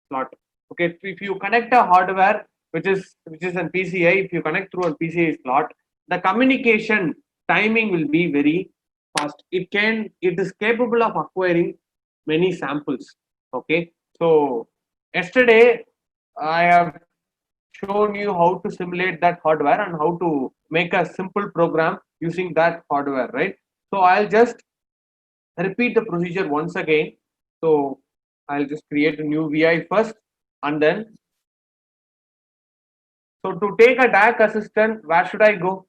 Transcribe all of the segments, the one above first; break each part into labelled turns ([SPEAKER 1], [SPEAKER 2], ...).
[SPEAKER 1] slot. Okay, if you connect a hardware which is an PCI, if you connect through a PCI slot, the communication timing will be very fast. It is capable of acquiring many samples. Okay, so yesterday I have shown you how to simulate that hardware and how to make a simple program using that hardware, right? So I'll just repeat the procedure once again. So I'll just create a new VI first, and then so to take a DAC assistant, where should I go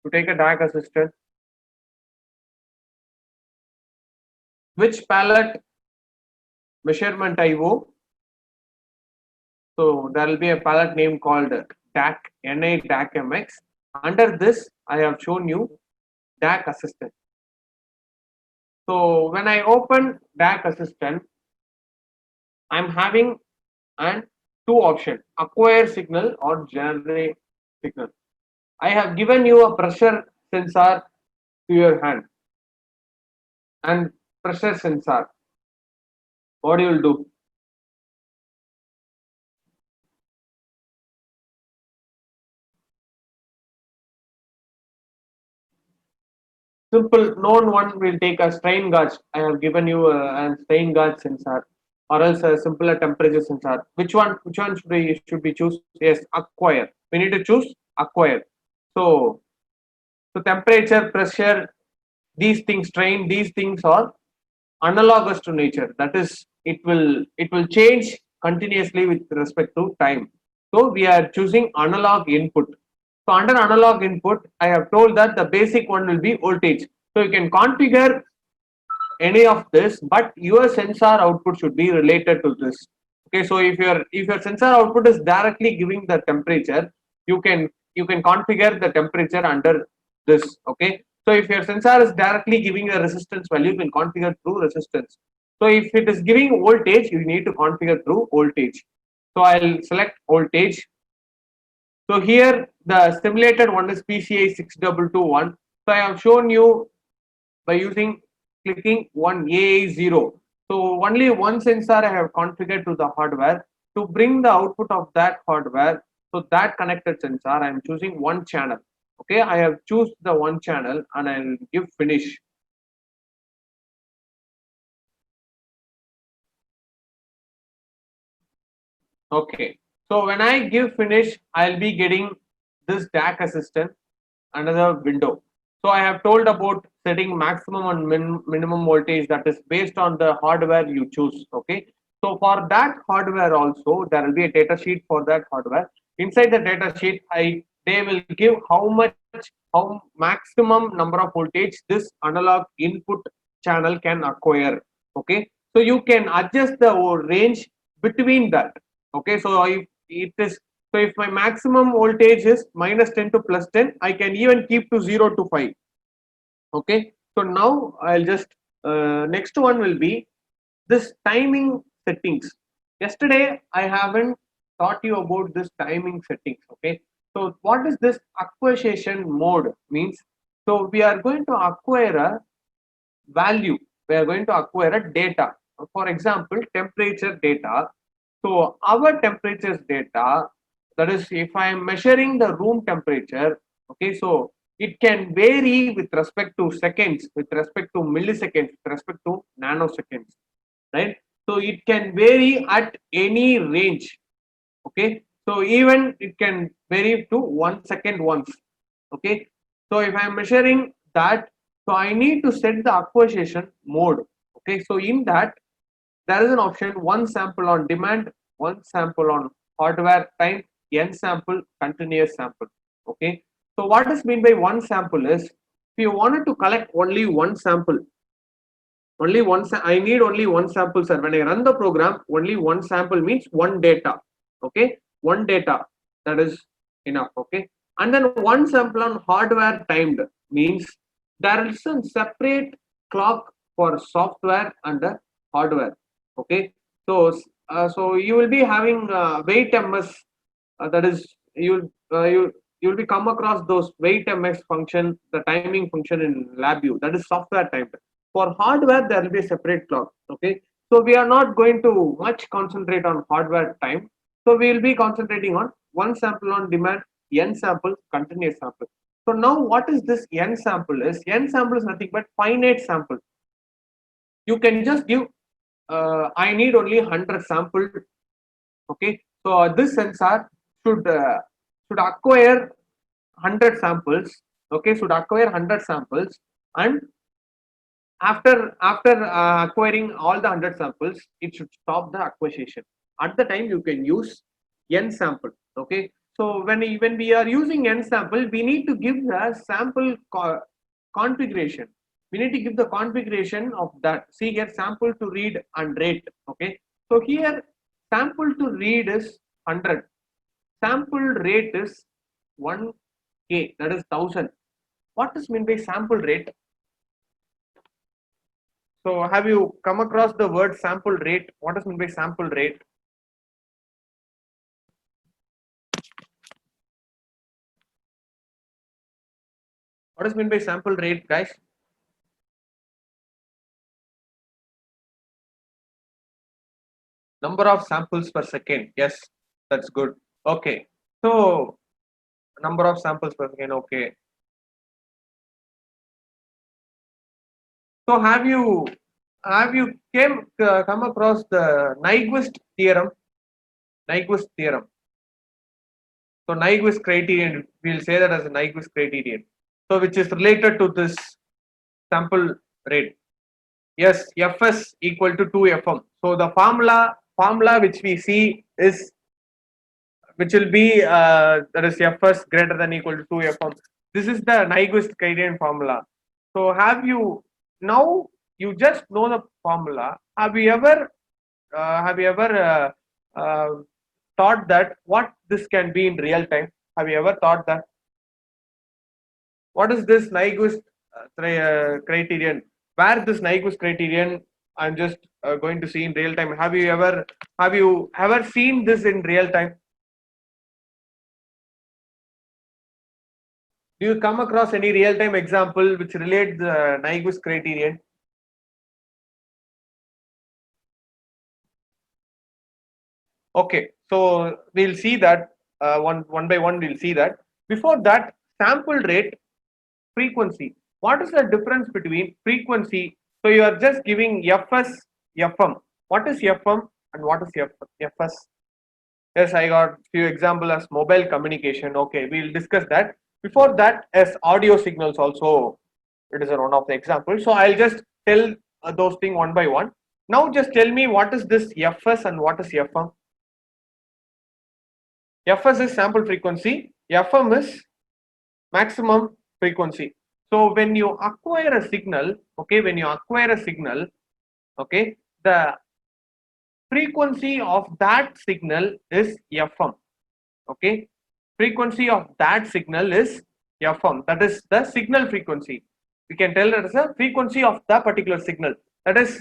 [SPEAKER 1] to take a DAC assistant? Which palette measurement IO? So there will be a palette name called DAC NA DAC MX. Under this, I have shown you DAC assistant. So when I open DAC assistant, I'm having an two option: acquire signal or generate signal. I have given you a pressure sensor to your hand and pressure sensor. What you will do? Simple known one will take a strain gauge. I have given you a strain gauge sensor, or else a simpler temperature sensor. Which one? Which one should we choose? Yes, acquire. We need to choose acquire. So temperature, pressure, these things, strain, these things are analogous to nature. That is, it will change continuously with respect to time. So we are choosing analog input. So under analog input, I have told that the basic one will be voltage. So you can configure any of this, but your sensor output should be related to this. Okay, so if your sensor output is directly giving the temperature, you can configure the temperature under this. Okay, so if your sensor is directly giving the resistance value, you can configure through resistance. So if it is giving voltage, you need to configure through voltage. So I'll select voltage. So here the simulated one is PCI 6221. So I have shown you by using clicking one AA0. So only one sensor I have configured to the hardware. To bring the output of that hardware, so that connected sensor, I am choosing one channel. Okay, I have choose the one channel and I'll give finish. Okay, so when I give finish, I'll be getting this DAC assistant, another window. So I have told about setting maximum and minimum voltage, that is based on the hardware you choose. Okay, so for that hardware also there will be a data sheet for that hardware. Inside the data sheet, they will give how maximum number of voltage this analog input channel can acquire. Okay, so you can adjust the range between that. Okay, so if my maximum voltage is -10 to +10, I can even keep to 0 to 5. Okay, so now I'll just next one will be this timing settings. Yesterday I haven't taught you about this timing settings. Okay, so what is this acquisition mode means? So we are going to acquire a value. We are going to acquire a data. For example, temperature data. So our temperatures data, that is, if I am measuring the room temperature, okay, so it can vary with respect to seconds, with respect to milliseconds, with respect to nanoseconds, right? So it can vary at any range. Okay, so even it can vary to 1 second once. Okay, so if I am measuring that, so I need to set the acquisition mode. Okay, so in that there is an option: one sample on demand, one sample on hardware time, n sample, continuous sample. Okay, so what is mean by one sample is, if you wanted to collect only one sample, I need only one sample, sir. When I run the program, only one sample means one data. Okay, one data, that is enough. Okay, and then one sample on hardware timed means there is a separate clock for software and the hardware. Okay, so you will be having wait ms, that is, you'll be come across those wait ms function, the timing function in LabVIEW, that is software timed. For hardware there will be a separate clock. Okay, So we are not going to much concentrate on hardware time. So we will be concentrating on one sample on demand, n sample, continuous sample. So now what is this n sample is? N sample is nothing but finite sample. You can just give, I need only 100 sample. Okay, so this sensor should acquire 100 samples. Okay, should acquire 100 samples, and after acquiring all the 100 samples, it should stop the acquisition. At the time you can use n sample. Okay, so when we are using n sample, we need to give the sample configuration. We need to give the configuration of that. See here, sample to read and rate. Okay, so here sample to read is 100, sample rate is 1k, that is 1000. What is meant by sample rate? So have you come across the word sample rate? What is meant by sample rate? What is meant by sample rate, guys? Number of samples per second. Yes, that's good. Okay, so number of samples per second. Okay. So have you come across the Nyquist theorem? Nyquist theorem. So Nyquist criterion, we'll say that as a Nyquist criterion. So which is related to this sample rate. Yes, Fs equal to 2Fm. So the formula which we see is, which will be that is Fs greater than equal to 2Fm. This is the Nyquist criterion formula. So have you, now you just know the formula? Have you ever thought that what this can be in real time? Have you ever thought that? What is this Nyquist criterion? Where this Nyquist criterion I'm just going to see in real time. Have you ever seen this in real time? Do you come across any real time example which relates the Nyquist criterion? Okay, so we'll see that one by one. We'll see that. Before that, sample rate, frequency. What is the difference between frequency? So you are just giving Fs, Fm. What is Fm and what is Fs? Yes, I got few example as mobile communication. Okay, we'll discuss that. Before that, as audio signals also, it is one of the examples. So I'll just tell those things one by one. Now just tell me what is this Fs and what is Fm? Fs is sample frequency, Fm is maximum frequency. So when you acquire a signal, okay, okay, the frequency of that signal is Fm. Okay, frequency of that signal is Fm. That is the signal frequency. We can tell that as a frequency of the particular signal. That is,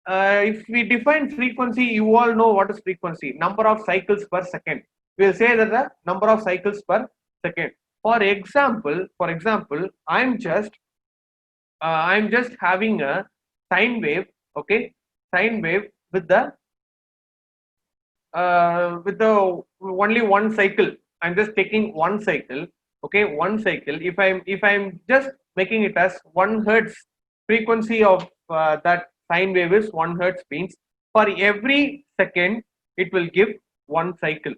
[SPEAKER 1] if we define frequency, you all know what is frequency. Number of cycles per second. We will say that the number of cycles per second. For example, I'm just having a sine wave. Okay, sine wave with the only one cycle. I'm just taking one cycle. Okay, one cycle. If I'm just making it as 1 hertz, frequency of that sine wave is 1 hertz, means for every second it will give one cycle.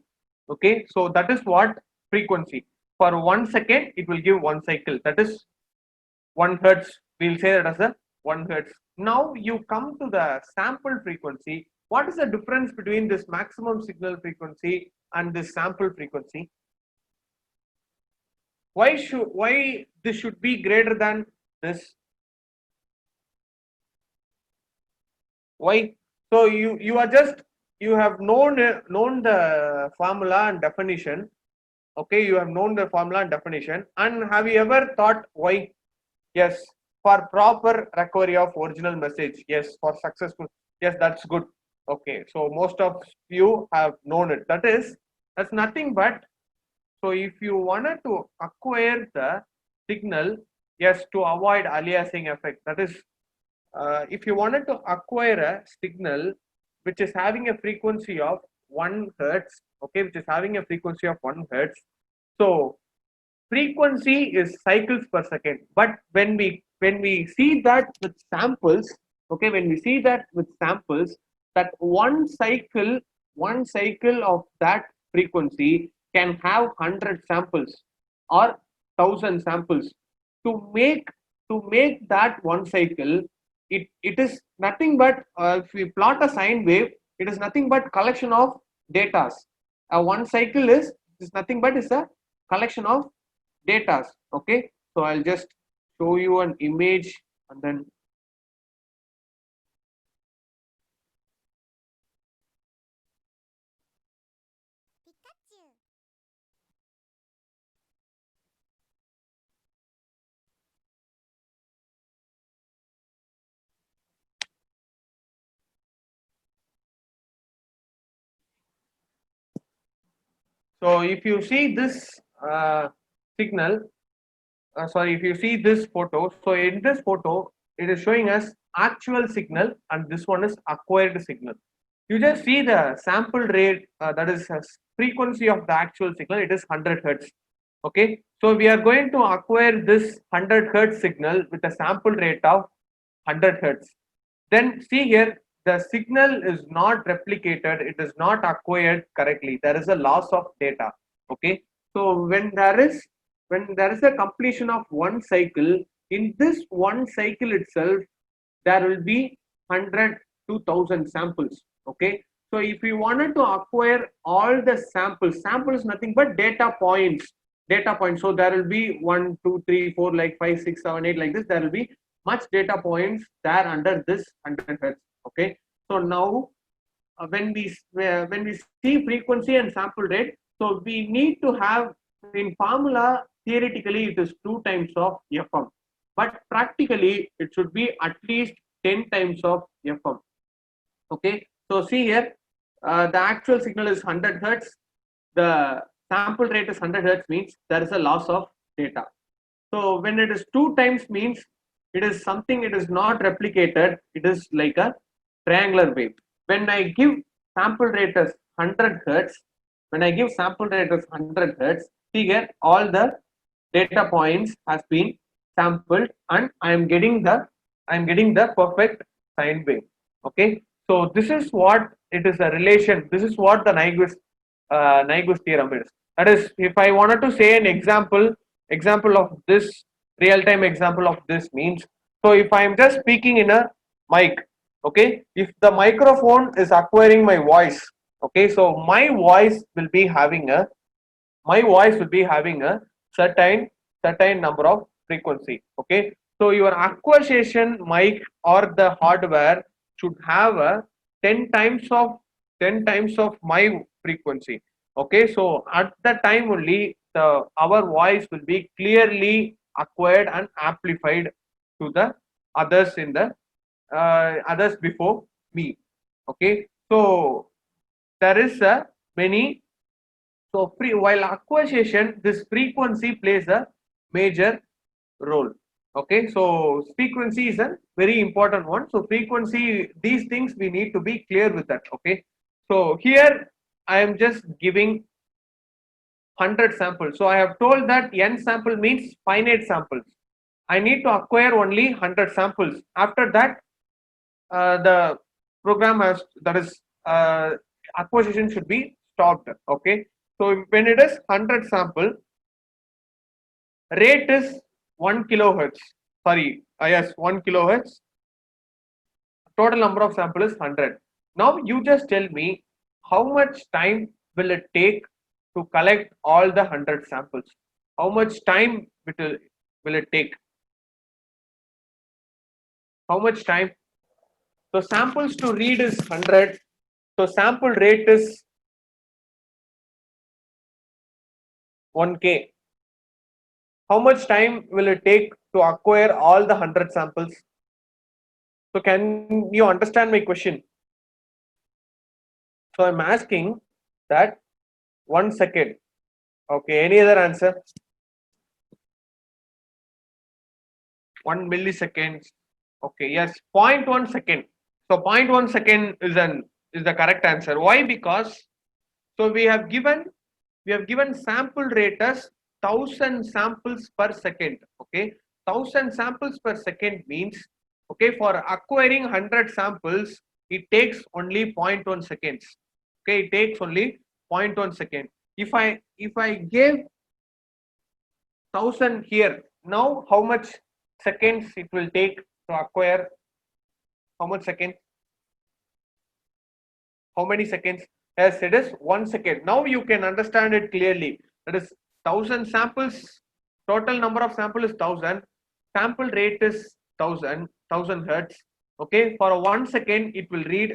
[SPEAKER 1] Okay, so that is what frequency. For 1 second it will give one cycle. That is 1 hertz. We'll say that as a 1 hertz. Now you come to the sample frequency. What is the difference between this maximum signal frequency and this sample frequency? Why this should be greater than this? Why? So you are just, you have known the formula and definition. Okay, you have known the formula and definition. And have you ever thought why? Yes, for proper recovery of original message. Yes, for successful. Yes, that's good. Okay, so most of you have known it. That's nothing but, so if you wanted to acquire the signal, yes, to avoid aliasing effect, that is if you wanted to acquire a signal which is having a frequency of 1 hertz, okay, which is having a frequency of 1 hertz. So frequency is cycles per second, but when we see that with samples, okay, when we see that with samples, that one cycle of that frequency can have 100 samples or 1,000 samples. To make that one cycle, it is nothing but, if we plot a sine wave, it is nothing but collection of datas. One cycle is nothing but is a collection of datas. Okay, so I'll just show you an image and then so if you see this signal, sorry, if you see this photo, so in this photo, it is showing us actual signal and this one is acquired signal. You just see the sample rate, that is frequency of the actual signal, it is 100 hertz. Okay, so we are going to acquire this 100 hertz signal with a sample rate of 100 hertz. Then see here, the signal is not replicated, it is not acquired correctly. There is a loss of data. Okay, so when there is a completion of one cycle, in this one cycle itself, there will be 100 to 1,000 samples. Okay, so if we wanted to acquire all the sample is nothing but data points. So there will be 1, 2, 3, 4, like 5, 6, 7, 8, like this. There will be much data points there under this 100 hertz. Okay, so now when we see frequency and sample rate, so we need to have, in formula, theoretically it is 2 times of fm, but practically it should be at least 10 times of fm. Okay, so see here, the actual signal is 100 hertz, the sample rate is 100 hertz, means there is a loss of data. So when it is 2 times, means it is something, it is not replicated, it is like a triangular wave. When I give sample rate as 100 hertz, when I give sample rate as 100 hertz, see here, all the data points has been sampled and I am getting the perfect sine wave. Okay, so this is what it is, a relation. This is what the Nyquist theorem is. That is, if I wanted to say an example of this, real-time example of this means, so if I am just speaking in a mic, okay, if the microphone is acquiring my voice, okay, so my voice will be having a certain number of frequency. Okay, so your acquisition mic or the hardware should have a 10 times of 10 times of my frequency. Okay, so at that time only our voice will be clearly acquired and amplified to the others in the others before me. Okay, so there is a many, so while acquisition, this frequency plays a major role. Okay, so frequency is a very important one. So frequency, these things we need to be clear with that. Okay, so here I am just giving 100 samples. So I have told that n sample means finite samples. I need to acquire only 100 samples. After that, the program has, that is, acquisition should be stopped. Okay, so when it is 100 sample, rate is 1 kilohertz. Sorry, yes, 1 kilohertz. Total number of sample is 100. Now you just tell me how much time will it take to collect all the 100 samples? How much time will it take? How much time? So samples to read is 100. So sample rate is 1K. How much time will it take to acquire all the 100 samples? So can you understand my question? So I'm asking that 1 second. Okay, any other answer? 1 millisecond, Okay, yes, 0.1 second. So 0.1 second is the correct answer. Why? Because so we have given sample rate as 1,000 samples per second. Okay, 1,000 samples per second means, okay, for acquiring 100 samples, it takes only zero point 0.1 seconds. Okay, it takes only 0.1 second. If I gave 1,000 here, now how much seconds it will take to acquire? How much seconds? How many seconds? Yes, it is 1 second. Now you can understand it clearly. That is 1,000 samples. Total number of sample is 1,000. Sample rate is 1,000 hertz. Okay, for 1 second it will read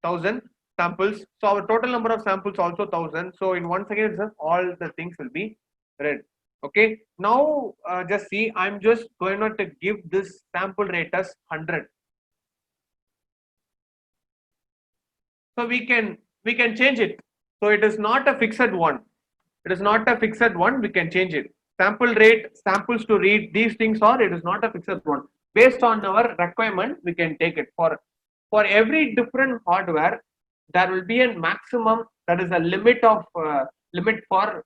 [SPEAKER 1] 1,000 samples. So our total number of samples also 1,000. So in 1 second itself, all the things will be read. Okay. Now just see, I'm just going to give this sample rate as 100. So we can change it. So it is not a fixed one. It is not a fixed one. We can change it. Sample rate, samples to read, these things are, it is not a fixed one. Based on our requirement, we can take it. For every different hardware, there will be a maximum, that is a limit for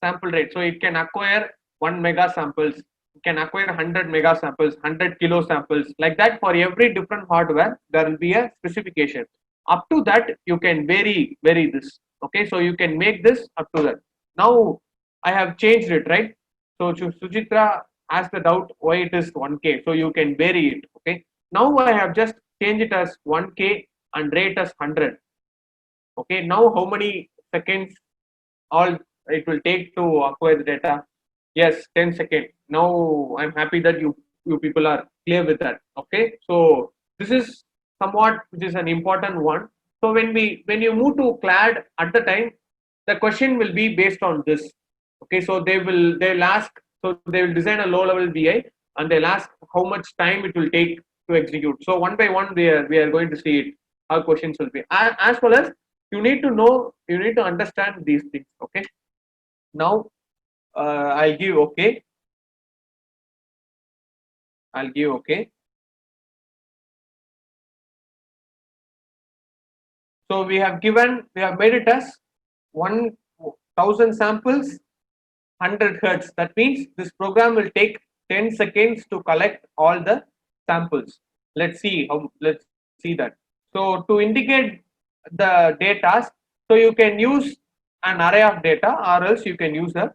[SPEAKER 1] sample rate. So it can acquire 1 mega samples, it can acquire 100 mega samples, 100 kilo samples. Like that, for every different hardware, there will be a specification. Up to that, you can vary this. Okay, so you can make this up to that. Now I have changed it, right? So Sujitra asked the doubt why it is 1K. So you can vary it. Okay. Now I have just changed it as 1K and rate as 100. Okay. Now how many seconds all it will take to acquire the data? Yes, 10 seconds. Now I'm happy that you people are clear with that. Okay. So this is somewhat which is an important one. So when you move to CLAD at the time, the question will be based on this. Okay, so they'll ask, so they will design a low level VI and they'll ask how much time it will take to execute. So one by one we are going to see it, how questions will be. As well as you need to know, you need to understand these things. Okay, now I'll give okay. I'll give okay. So we have made it as 1,000 samples, 100 hertz. That means this program will take 10 seconds to collect all the samples. Let's see that. So to indicate the data, so you can use an array of data, or else you can use a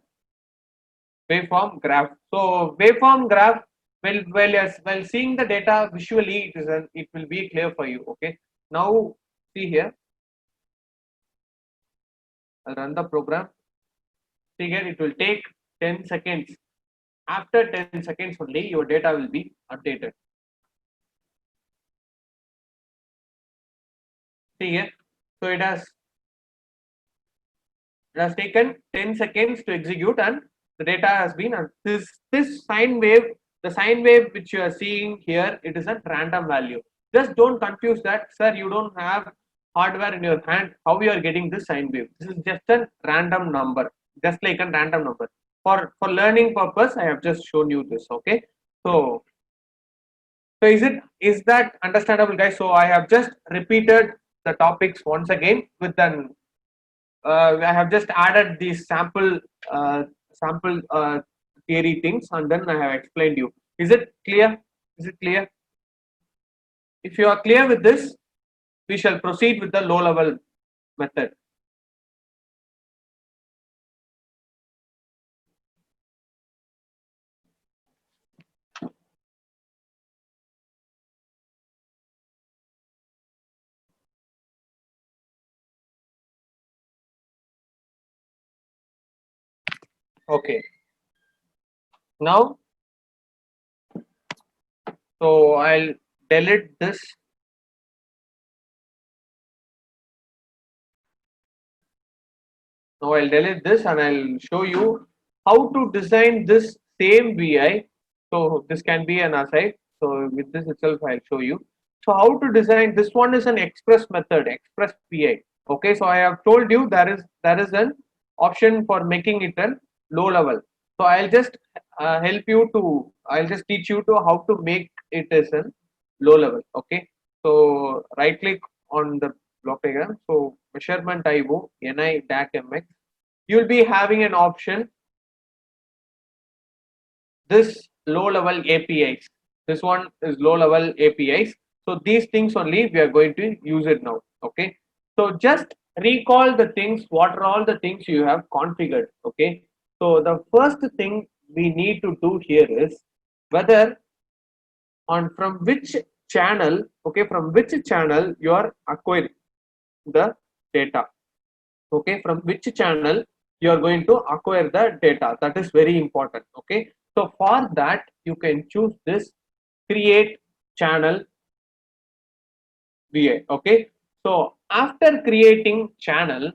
[SPEAKER 1] waveform graph. So waveform graph, while seeing the data visually, it will be clear for you. Okay. Now see here, I'll run the program. See here, it will take 10 seconds. After 10 seconds only, your data will be updated. See here, so it has taken 10 seconds to execute and the data has been, this sine wave, the sine wave which you are seeing here, it is a random value. Just don't confuse that, sir, you don't have hardware in your hand, how you are getting this sine wave. This is just a random number, just like a random number. For learning purpose, I have just shown you this. Okay, so is that understandable, guys? So I have just repeated the topics once again with an I have just added these sample theory things, and then I have explained you. Is it clear? Is it clear? If you are clear with this, we shall proceed with the low level method. Okay. Now, so I'll delete this. Now I'll delete this and I'll show you how to design this same VI. So this can be an aside. So with this itself, I'll show you. So how to design this one is an express method, express PI. Okay, so I have told you there is an option for making it a low level. So I'll just I'll just teach you to how to make it as an low level. Okay, so right click on the block diagram. So measurement IO NI DAC MX. You'll be having an option, this low level APIs. This one is low level APIs. So these things only we are going to use it now. Okay. So just recall the things, what are all the things you have configured. Okay. So the first thing we need to do here is whether on from which channel, okay, from which channel you are acquiring the data. Okay, from which channel you are going to acquire the data. That is very important. Okay, so for that you can choose this create channel VA. Okay, so after creating channel,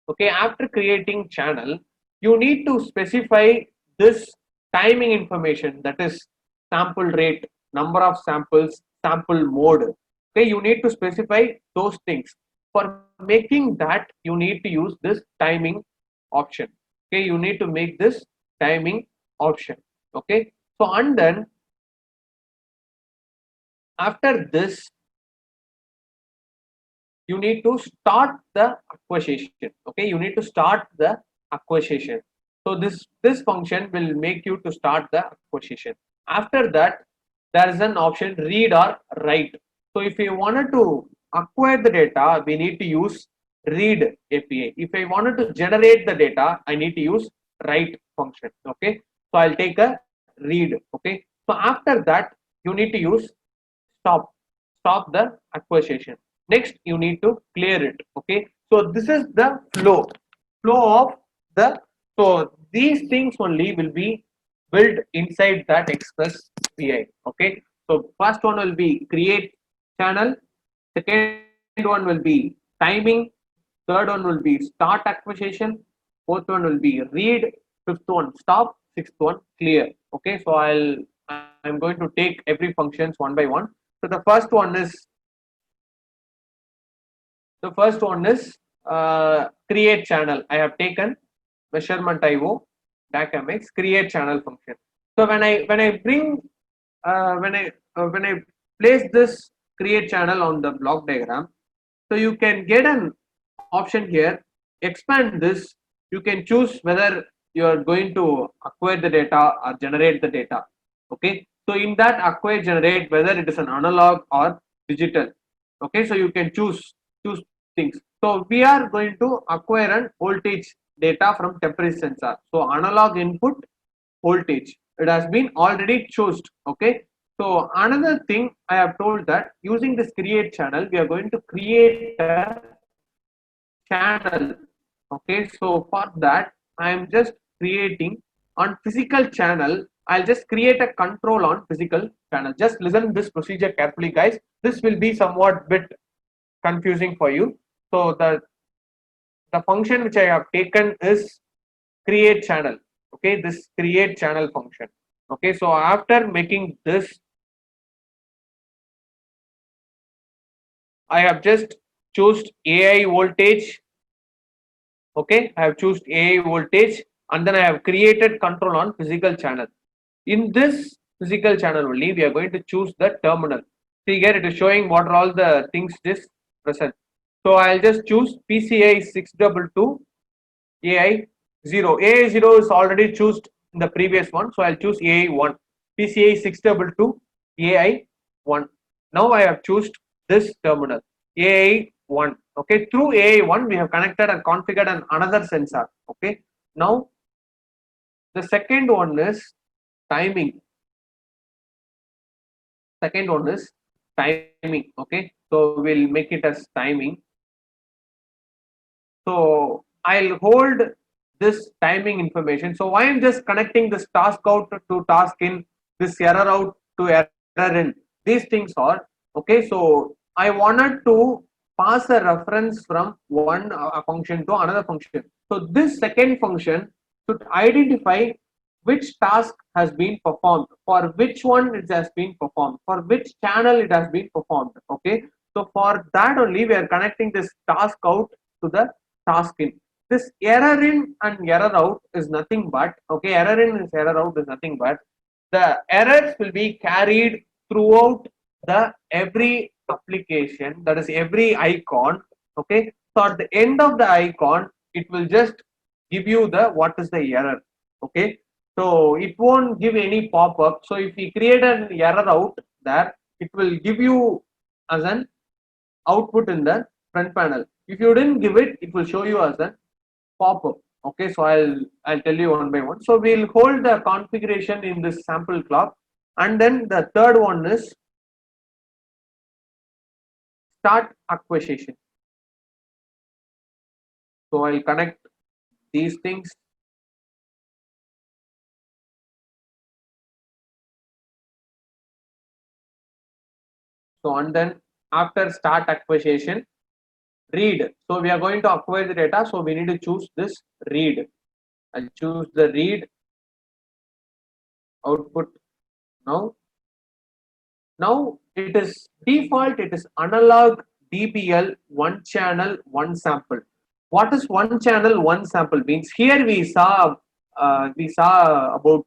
[SPEAKER 1] okay, after creating channel, you need to specify this timing information, that is sample rate, number of samples, sample mode. Okay, you need to specify those things. For making that, you need to use this timing option. Okay, you need to make this timing option. Okay, so and then after this you need to start the acquisition. Okay, you need to start the acquisition. So this function will make you to start the acquisition. After that, there is an option read or write. So if you wanted to acquire the data, we need to use read API. If I wanted to generate the data, I need to use write function. Okay, so I'll take a read. Okay, so after that you need to use stop, stop the acquisition. Next you need to clear it. Okay, so this is the flow of the, so these things only will be built inside that express pi. Okay, so first one will be create channel, second one will be timing, third one will be start acquisition, fourth one will be read, fifth one stop, sixth one clear. Okay, so I'm going to take every functions one by one. So the first one is create channel. I have taken measurement IO DAC MX create channel function. So when I bring when I place this create channel on the block diagram, so you can get an option here, expand this. You can choose whether you are going to acquire the data or generate the data. Okay, so in that acquire generate, whether it is an analog or digital. Okay, so you can choose things. So we are going to acquire an voltage data from temperature sensor. So analog input voltage, it has been already chosen. Okay, so another thing I have told that using this create channel, we are going to create a channel. Okay, so for that I am just creating on physical channel. I'll just create a control on physical channel. Just listen this procedure carefully, guys. This will be somewhat bit confusing for you. So the function which I have taken is create channel. Okay, this create channel function. Okay, so after making this, I have just choose AI voltage. Okay, I have chosen AI voltage and then I have created control on physical channel. In this physical channel only, we are going to choose the terminal. See here, it is showing what are all the things is present. So I'll just choose PCI 622 AI 0. AI 0 is already chosen in the previous one, so I'll choose AI 1. PCI 622 AI 1. Now I have chosen this terminal AI 1. Okay, through AI 1 we have connected and configured another sensor. Okay, now the second one is timing. Second one is timing. Okay, so we'll make it as timing. So I'll hold this timing information. So I am just connecting this task out to task in, this error out to error in. These things are okay. So I wanted to pass a reference from one function to another function. So this second function should identify which task has been performed, for which one it has been performed, for which channel it has been performed. Okay. So for that only we are connecting this task out to the task in. This error in and error out is nothing but, okay, error in is error out is nothing but the errors will be carried throughout the every application, that is every icon. Okay, so at the end of the icon, it will just give you the what is the error. Okay, so it won't give any pop-up. So if we create an error out there, it will give you as an output in the front panel. If you didn't give it, it will show you as a pop-up. Okay, so I'll tell you one by one. So we'll hold the configuration in this sample clock, and then the third one is start acquisition. So I'll connect these things. So and then after start acquisition, read. So we are going to acquire the data. So we need to choose this read. I'll choose the read output now. Now it is default, it is analog DBL, one channel, one sample. What is one channel, one sample means? Here we saw about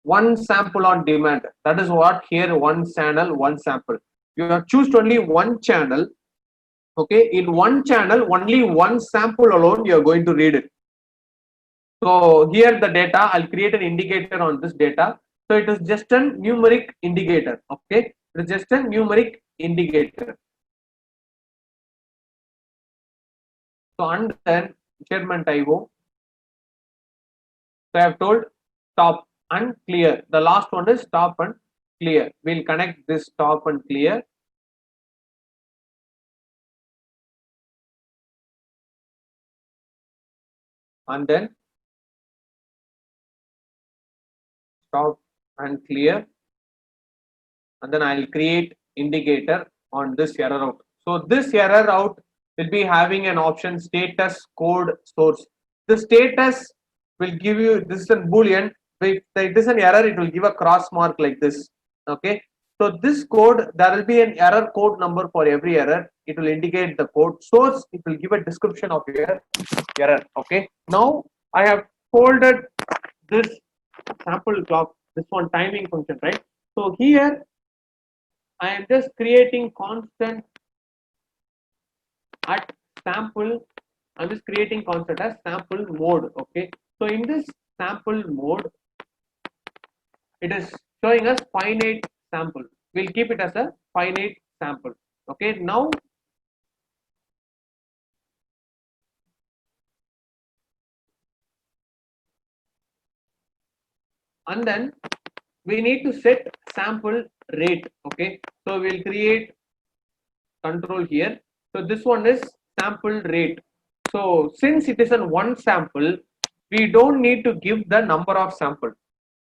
[SPEAKER 1] one sample on demand. That is what here one channel, one sample. You have choose only one channel. Okay, in one channel, only one sample alone you are going to read it. So here the data, I'll create an indicator on this data. So it is just a numeric indicator. Okay, it is just a numeric indicator. So and then measurement IO. So I have told stop and clear. The last one is stop and clear. We'll connect this stop and clear. And then stop and clear. And then I'll create indicator on this error out. So this error out will be having an option status code source. The status will give you, this is a boolean. If it is an error, it will give a cross mark like this. Okay, so this code, there will be an error code number for every error. It will indicate the code source. It will give a description of your error. Okay, now I have folded this sample clock, this one timing function, right? So here I am just creating constant at sample. I'm just creating constant as sample mode. Okay, so in this sample mode, it is showing us finite sample. We'll keep it as a finite sample. Okay, now and then we need to set sample rate. Okay, so we'll create control here. So this one is sample rate. So since it is an one sample, we don't need to give the number of sample.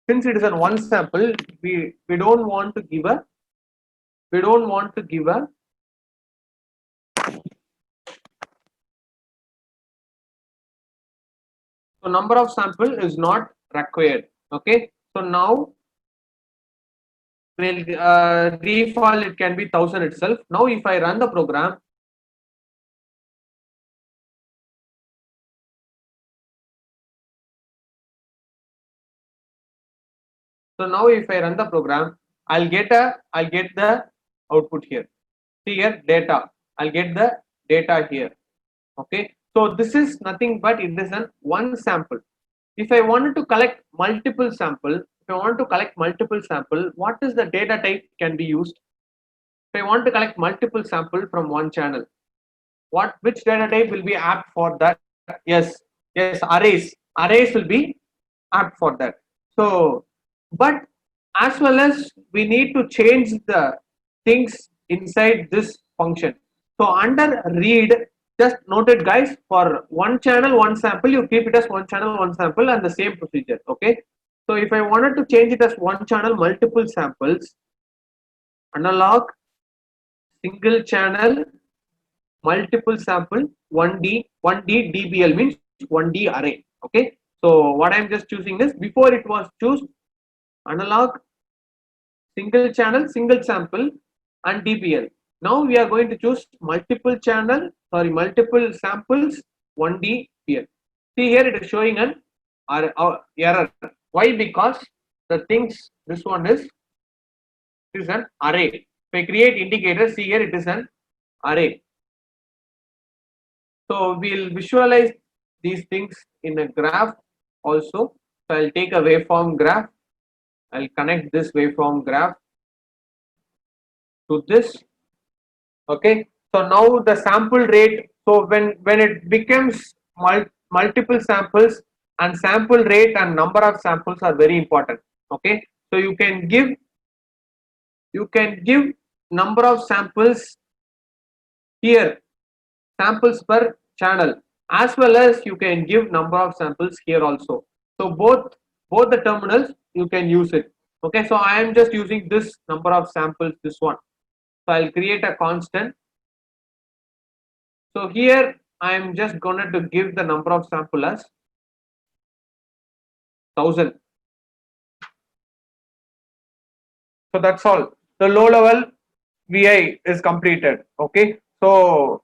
[SPEAKER 1] Since it is an one sample, we don't want to give a so number of sample is not required. Okay, so now will default it can be 1000 itself. Now if I run the program, so now if I run the program, I'll get the output here. See here data, I'll get the data here. Okay, so this is nothing but it is an one sample. If I wanted to collect multiple sample, what is the data type can be used? If I want to collect multiple sample from one channel, which data type will be apt for that? Yes, arrays will be apt for that. So but as well as we need to change the things inside this function. So under read, just note it guys, for one channel one sample, you keep it as one channel one sample and the same procedure. Okay, so if I wanted to change it as one channel multiple samples, analog single channel multiple sample 1D DBL means 1D array. Okay, so what I'm just choosing is, before it was choose analog single channel single sample and DBL. Now we are going to choose multiple multiple samples 1D DBL. See here it is showing an error. Why? Because the things, this one is an array. If I create indicator, see here it is an array. So we'll visualize these things in a graph also. So I'll take a waveform graph. I'll connect this waveform graph to this. Okay. So now the sample rate. So when it becomes multiple samples, and sample rate and number of samples are very important. Okay. So you can give number of samples here, samples per channel, as well as you can give number of samples here also. So both the terminals you can use it. Okay, so I am just using this number of samples, this one. So I'll create a constant. So here I am just going to give the number of sample as 1000. So that's all. The low level VI is completed. Okay, so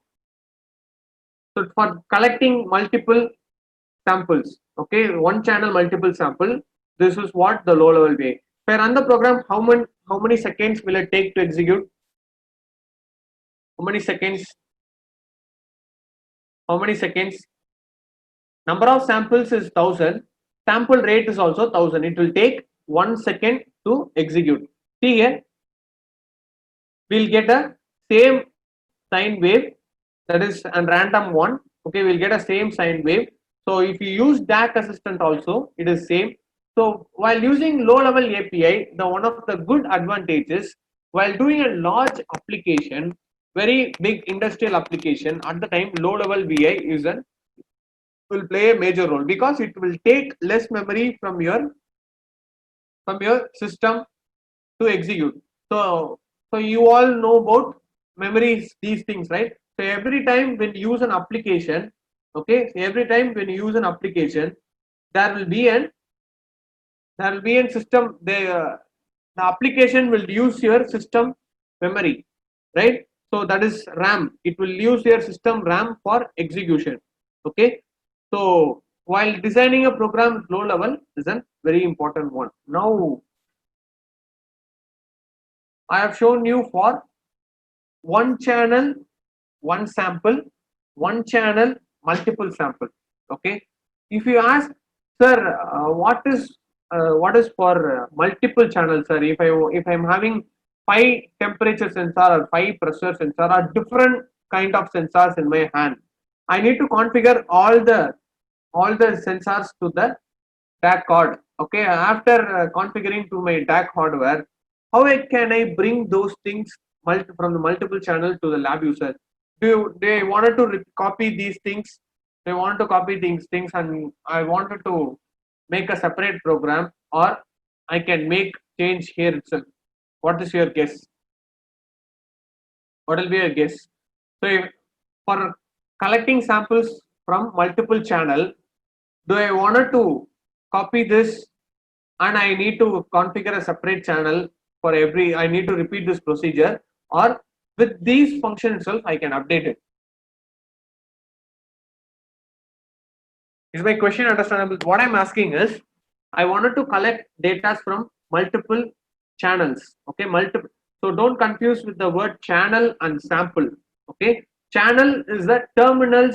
[SPEAKER 1] for collecting multiple samples, okay, one channel multiple sample, this is what the low level VI. If I run the program, how many seconds will it take to execute? How many seconds? How many seconds? Number of samples is 1000. Sample rate is also 1000. It will take 1 second to execute. See here, we'll get a same sine wave, that is a random one. Okay, we'll get a same sine wave. So if you use DAC assistant also, it is same. So while using low level API, the one of the good advantages while doing a large application, very big industrial application, at the time low level VI will play a major role, because it will take less memory from your system to execute. So you all know about memories, these things, right? So every time when you use an application, okay, every time when you use an application, there will be an system. The application will use your system memory, right? So that is RAM. It will use your system RAM for execution. Okay. So while designing a program low level is a very important one. Now I have shown you for one channel, one sample, one channel, multiple sample. Okay. If you ask, sir, what is for multiple channels, sir? If I'm having 5 temperature sensor or 5 pressure sensor or different kind of sensors in my hand, I need to configure all the sensors to the DAC card. Okay, after configuring to my DAC hardware, how can I bring those things from the multiple channel to the lab user? They wanted to copy these things? They wanted to copy these things, and I wanted to make a separate program, or I can make change here itself. What is your guess? What will be your guess? So for collecting samples from multiple channel, do I wanted to copy this and I need to configure a separate channel for every, I need to repeat this procedure, or with these function itself I can update it? Is my question understandable? What I'm asking is, I wanted to collect data from multiple channels. Okay, multiple. So don't confuse with the word channel and sample. Okay, channel is the terminal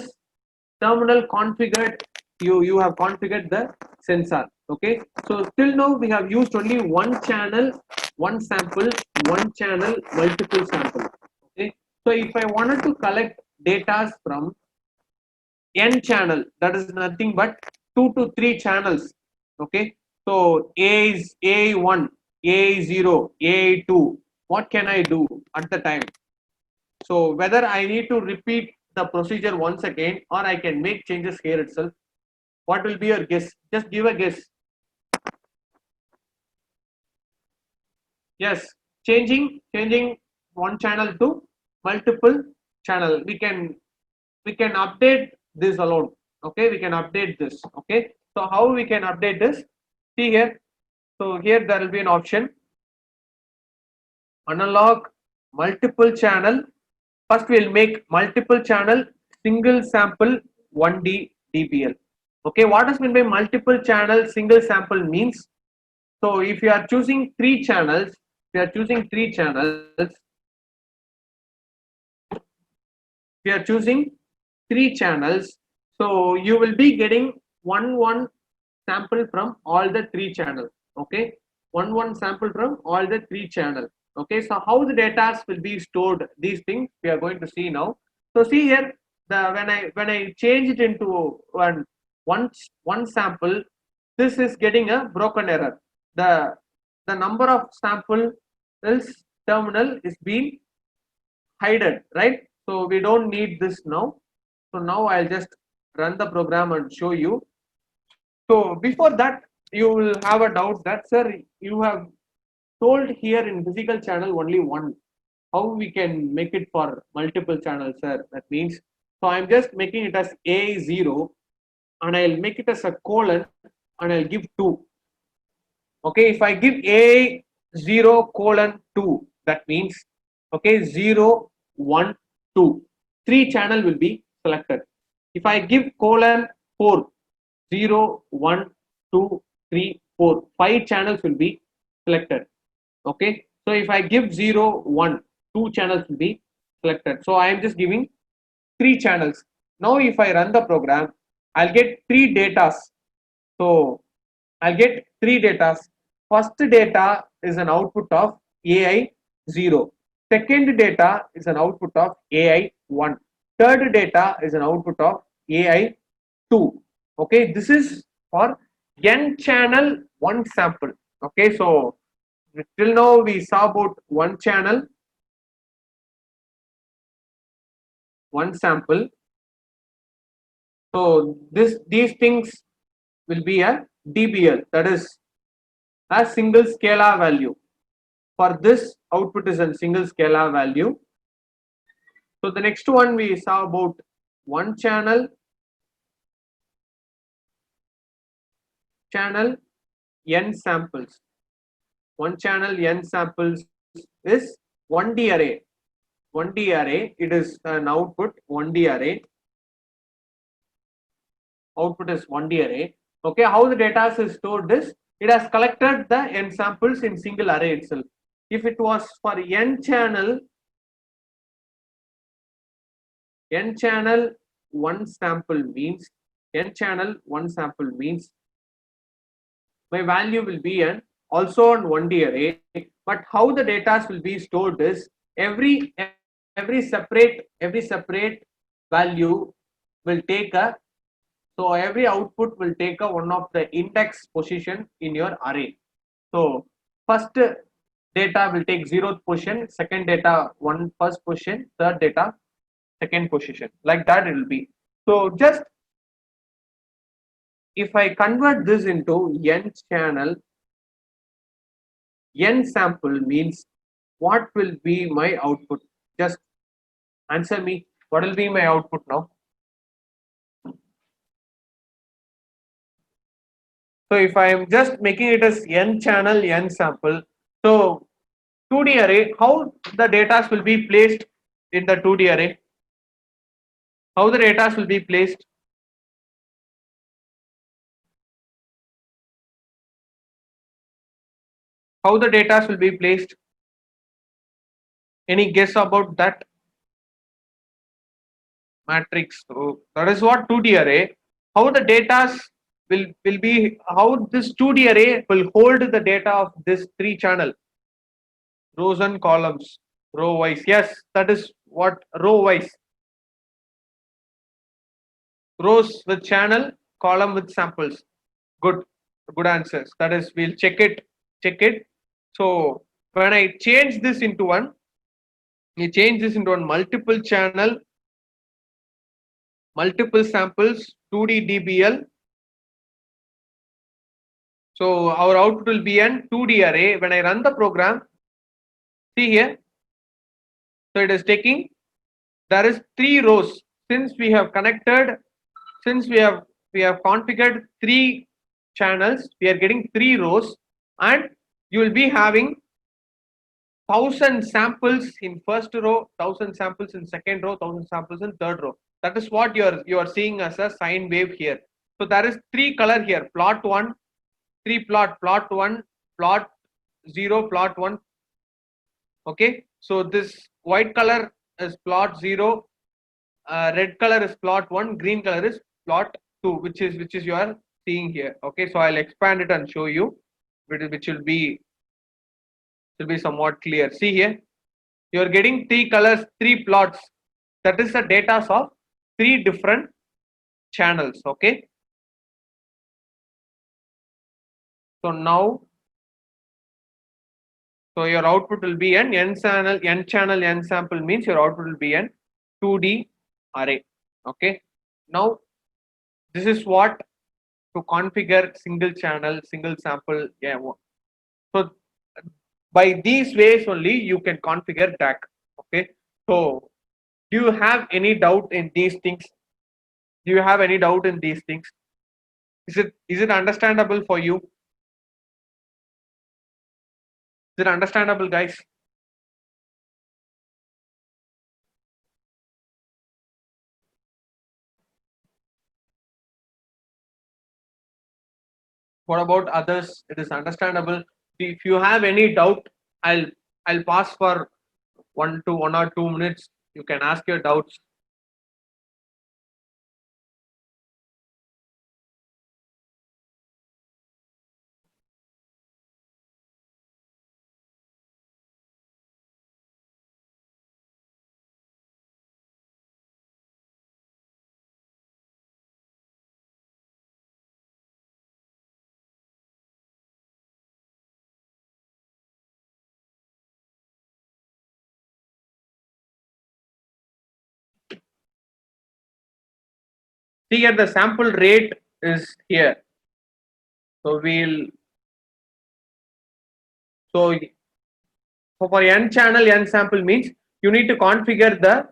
[SPEAKER 1] configured. You have configured the sensor. Okay, so till now we have used only one channel, one sample, one channel, multiple sample. Okay, so if I wanted to collect data from n channel, that is nothing but 2 to 3 channels. Okay, so A is A1, A0, A2. What can I do at the time? So whether I need to repeat the procedure once again, or I can make changes here itself. What will be your guess? Just give a guess. Yes, changing one channel to multiple channel. We can update this alone. Okay, we can update this. Okay, so how we can update this? See here. So here there will be an option, analog multiple channel. First we'll make multiple channel single sample 1D DBL. Okay, what does mean by multiple channel single sample means? So if you are choosing 3 channels, we are choosing 3 channels. So you will be getting one sample from all the 3 channels. Okay, one sample from all the 3 channels. Okay, so how the data will be stored, these things we are going to see now. So see here, the when I change it into one sample, this is getting a broken error. The number of sample is terminal is being hidden, right? So we don't need this now. So now I'll just run the program and show you. So before that, you will have a doubt that, sir, you have told here in physical channel only one. How we can make it for multiple channels, sir? That means, so I'm just making it as A0 and I'll make it as a colon and I'll give 2. Okay, if I give A0 colon 2, that means, okay, 0, 1, 2. 3 channel will be selected. If I give colon 4, 0, 1, 2, 3, 4, 5 channels will be selected. Okay, so if I give 0, 1, 2 channels will be selected. So I am just giving 3 channels. Now if I run the program, I'll get 3 datas. So I'll get 3 datas. First data is an output of AI 0. Second data is an output of AI 1. Third data is an output of AI 2. Okay, this is for n channel one sample. Okay, so till now we saw about one channel, one sample. So these things will be a DBL, that is a single scalar value. For this output is a single scalar value. So the next one we saw about one channel n samples. One channel n samples is 1D array. 1D array, it is an output 1D array. Output is 1D array. Okay, how the data is stored is, it has collected the n samples in single array itself. If it was for n channel one sample means, my value will be an also on 1D array. But how the data will be stored is, every separate value will take a, so every output will take a one of the index position in your array. So first data will take 0th position, second data first position, third data second position, like that it will be. So just if I convert this into n channel, n sample means, what will be my output? Just answer me, what will be my output now? So if I am just making it as n channel n sample, so 2D array, how the data will be placed in the 2D array? How the data will be placed? How the data will be placed? Any guess about that? Matrix. So that is what 2D array. How the data will be, how this 2D array will hold the data of this 3 channel, rows and columns, row wise. Yes, that is what, row wise. Rows with channel, column with samples. Good answers. That is, we'll check it. So when I change this into one, multiple channel, multiple samples, 2D DBL. So our output will be an 2D array. When I run the program, see here, so it is taking, there is 3 rows. Since we have connected, we have configured 3 channels, we are getting 3 rows, and you will be having 1000 samples in first row, 1000 samples in second row, 1000 samples in third row. That is what you are seeing as a sine wave here. So there is 3 color here, plot 1, 3 plot 1, plot 0, plot 1. Okay, so this white color is plot 0, red color is plot 1, green color is plot 2, which is you are seeing here. Okay, so I'll expand it and show you, which will be somewhat clear. See here, you are getting three colors, three plots. That is the data of three different channels. Okay, so now, so your output will be an n sample means your output will be an 2D array. Okay, now this is what to configure single channel, single sample. Yeah, so by these ways only you can configure DAC. Okay, so do you have any doubt in these things? Do you have any doubt in these things? Is it understandable for you? Is it understandable, guys? What about others? It is understandable. If you have any doubt, I'll I'll pass for 1 or 2 minutes. You can ask your doubts. See here, the sample rate is here. So so for n channel n sample means you need to configure the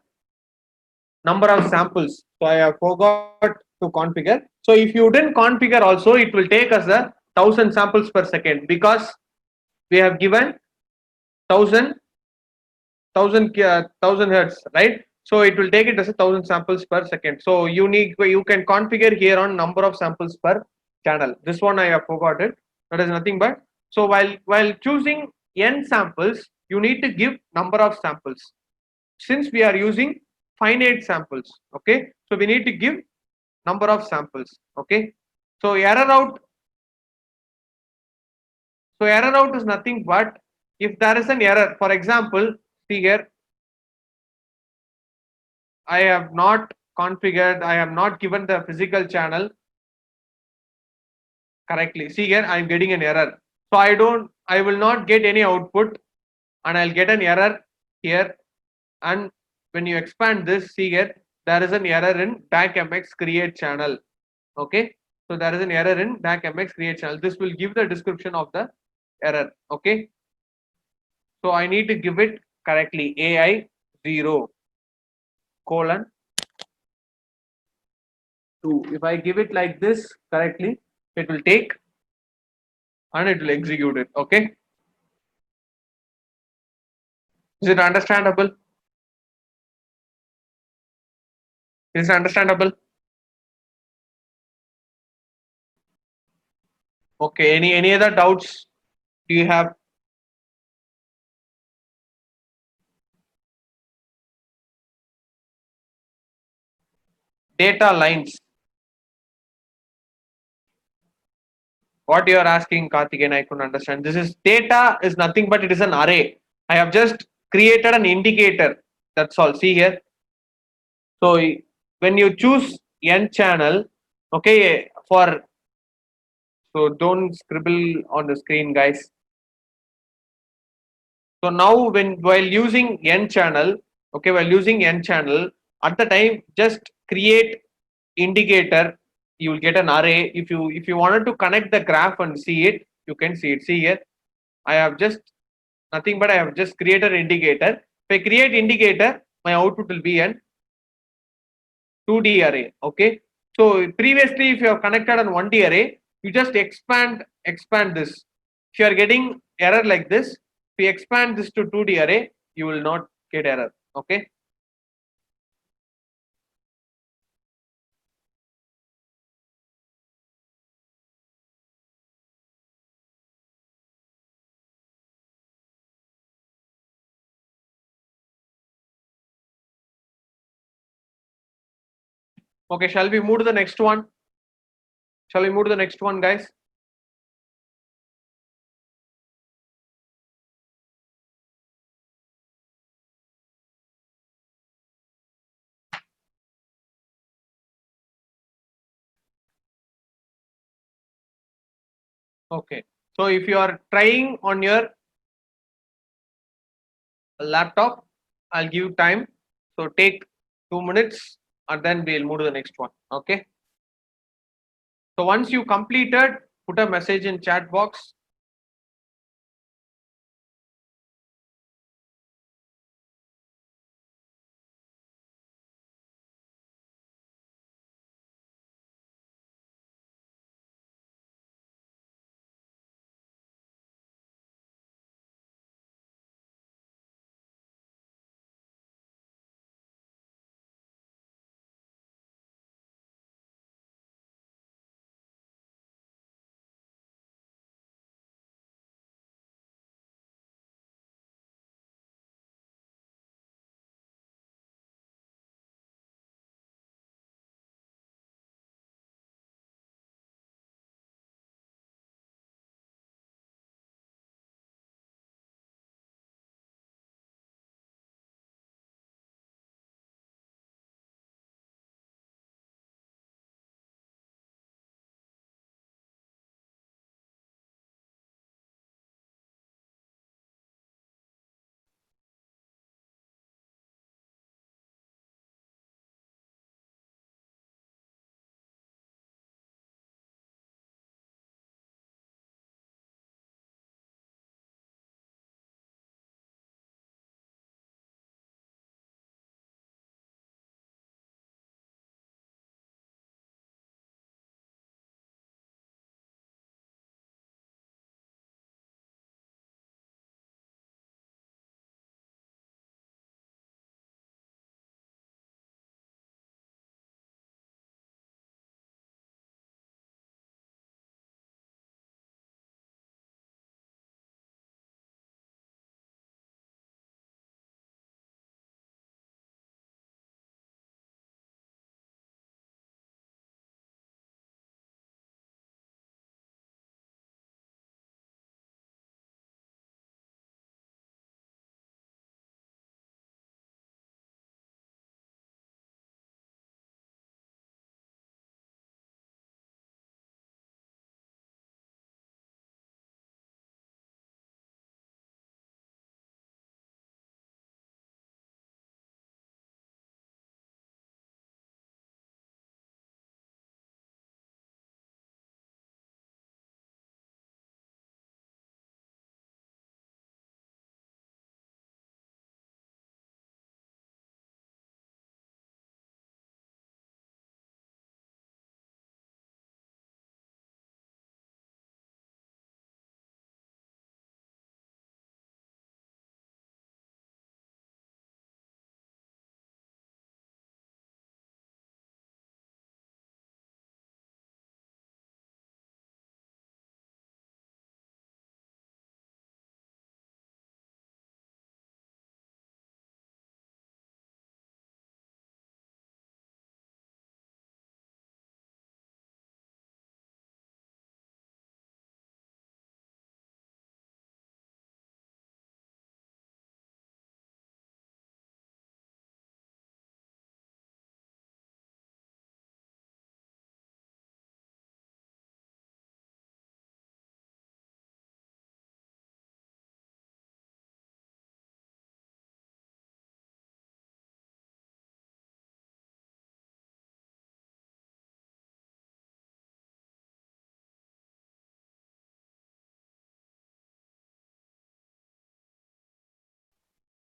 [SPEAKER 1] number of samples. So I have forgot to configure. So if you didn't configure also, it will take us a 1000 samples per second, because we have given 1000 hertz, right? So it will take it as 1000 samples per second. So you can configure here on number of samples per channel. This one I have forgotten. That is nothing but, so while choosing n samples, you need to give number of samples. Since we are using finite samples, okay, so we need to give number of samples. Okay, so error out is nothing but, if there is an error, for example, see here, I have not configured, I have not given the physical channel correctly. See here, I am getting an error. So I will not get any output, and I'll get an error here. And when you expand this, see here, there is an error in DAC-MX create channel. Okay, so there is an error in DAC-MX create channel. This will give the description of the error. Okay, so I need to give it correctly, AI 0 colon 2. If I give it like this correctly, it will take and it will execute it. Okay, is it understandable? Is it understandable? Okay, any other doubts do you have? Data lines. What you are asking, Karthikeyan, I couldn't understand. This is data is nothing but it is an array. I have just created an indicator. That's all. See here. So when you choose n channel, okay, so don't scribble on the screen, guys. So now while using n channel, okay, while using n channel, at the time just create indicator. You will get an array. If you wanted to connect the graph and see it, you can see it. See here, I have just nothing but I have just created indicator. If I create indicator, my output will be an 2D array. Okay, so previously if you have connected on 1D array, you just expand this. If you are getting error like this, if you expand this to 2D array, you will not get error. Okay, Okay, shall we move to the next one? Shall we move to the next one, guys? Okay. So if you are trying on your laptop, I'll give you time. So take 2 minutes and then we'll move to the next one. Okay. So once you completed, put a message in chat box.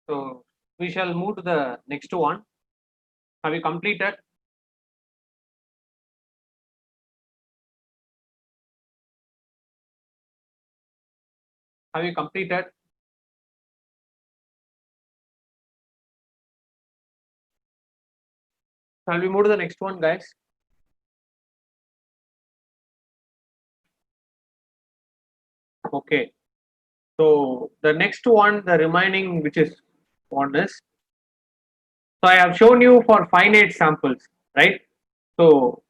[SPEAKER 1] So we shall move to the next one. Have you completed? Have you completed? Shall we move to the next one, guys? Okay. So the next one, the remaining, which is one is, so I have shown you for finite samples, right? So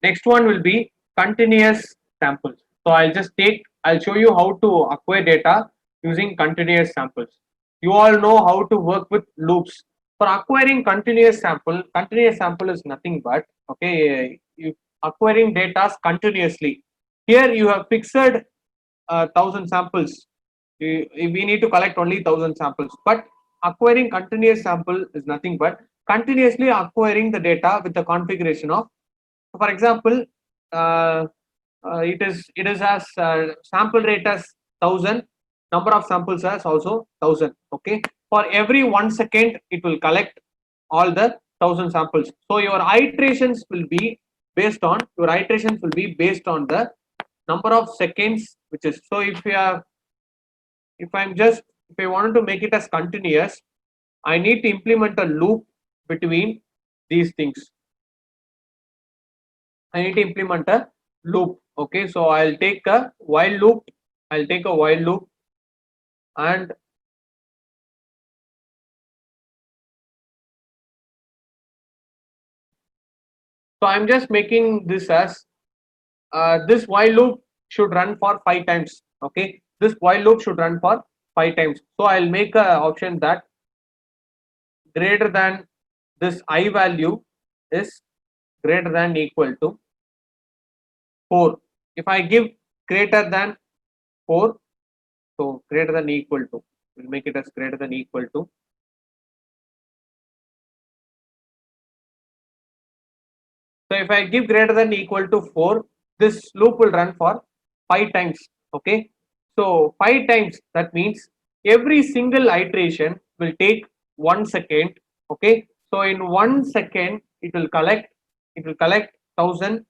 [SPEAKER 1] next one will be continuous samples. So I'll show you how to acquire data using continuous samples. You all know how to work with loops. For acquiring continuous sample is nothing but, okay, you acquiring data continuously. Here you have fixed 1,000 samples. We need to collect only 1,000 samples. But acquiring continuous sample is nothing but continuously acquiring the data with the configuration of, for example, uh, it is as sample rate as 1,000, number of samples as also 1,000. Okay, for every 1 second it will collect all the 1,000 samples. So your iterations will be based on the number of seconds, which is, so if I wanted to make it as continuous, I need to implement a loop between these things. I need to implement a loop. Okay, so I'll take a while loop. I'll take a while loop, and so I'm just making this as this while loop should run for 5 times. Okay, this while loop should run for 5 times. So I'll make a option that greater than this I value is greater than equal to 4. If I give greater than 4, so greater than equal to, we'll make it as greater than equal to. So if I give greater than equal to 4, this loop will run for 5 times. Okay. So 5 times, that means every single iteration will take 1 second. Okay. So in 1 second, it will collect 1,000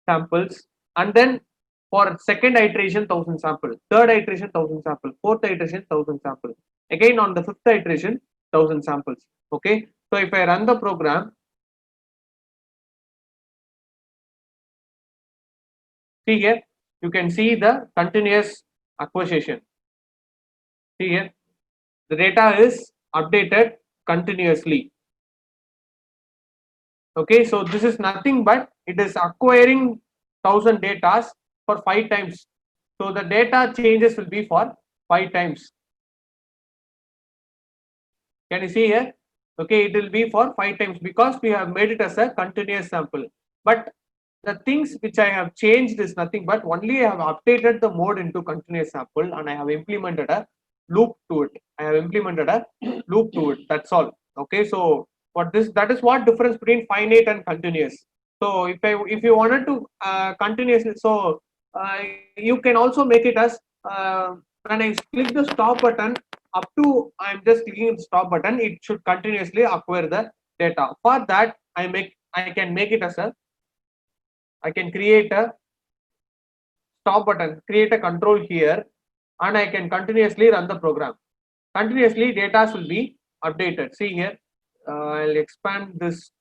[SPEAKER 1] samples, and then for second iteration 1,000 samples, third iteration 1,000 samples, fourth iteration 1,000 samples. Again on the fifth iteration 1,000 samples. Okay. So if I run the program, see here, you can see the continuous acquisition. See here, the data is updated continuously. Okay, so this is nothing but it is acquiring 1,000 data for 5 times. So the data changes will be for 5 times. Can you see here? Okay, it will be for 5 times because we have made it as a continuous sample. But the things which I have changed is nothing but only I have updated the mode into continuous sample, and I have implemented a loop to it. I have implemented a loop to it. That's all. Okay, so that is what difference between finite and continuous. So if you wanted to continuously, so you can also make it as when I click the stop button, up to I'm just clicking the stop button, it should continuously acquire the data. For that, I can make it as a, I can create a stop button, create a control here, and I can continuously run the program. Continuously data will be updated. See here, I'll expand this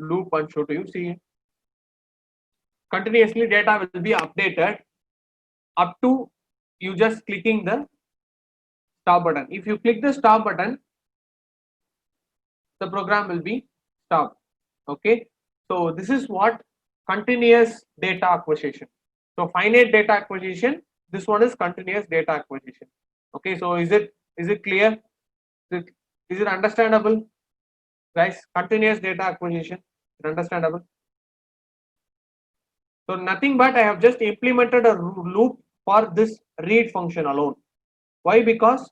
[SPEAKER 1] loop and show to you. See, continuously data will be updated up to you just clicking the stop button. If you click the stop button, the program will be stopped. Okay, so this is what continuous data acquisition. So finite data acquisition, this one is continuous data acquisition. Okay, so is it clear? Is it understandable, guys? Continuous data acquisition, is it understandable? So nothing but I have just implemented a loop for this read function alone. Why? Because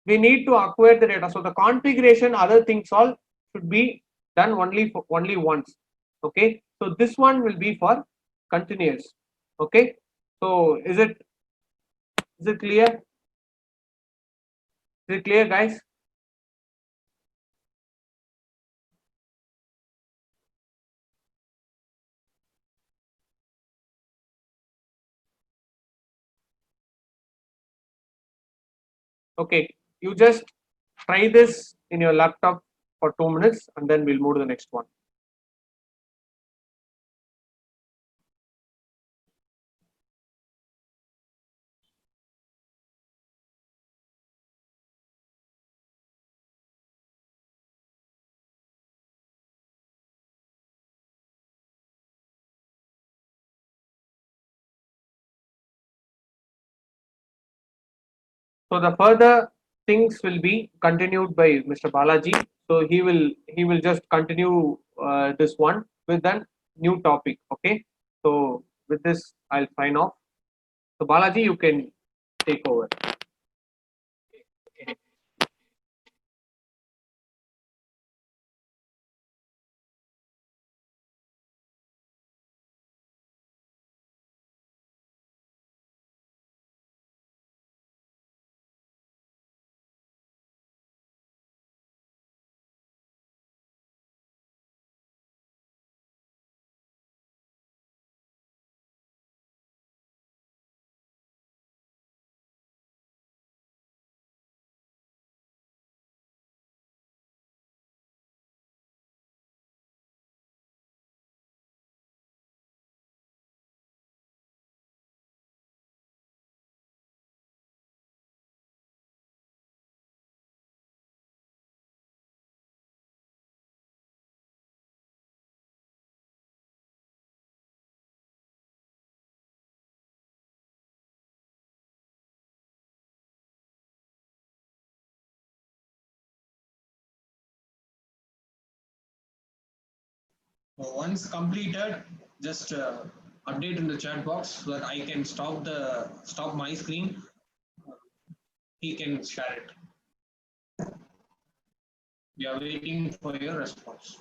[SPEAKER 1] we need to acquire the data. So the configuration, other things all should be done only once. Okay. So this one will be for continuous. Okay. So is it clear? Is it clear, guys? Okay. You just try this in your laptop for 2 minutes, and then we'll move to the next one. So the further things will be continued by Mr. Balaji. So he will just continue this one with a new topic. Okay. So with this, I'll sign off. So Balaji, you can take over.
[SPEAKER 2] Once completed, just update in the chat box so that I can stop my screen. He can share it. We are waiting for your response.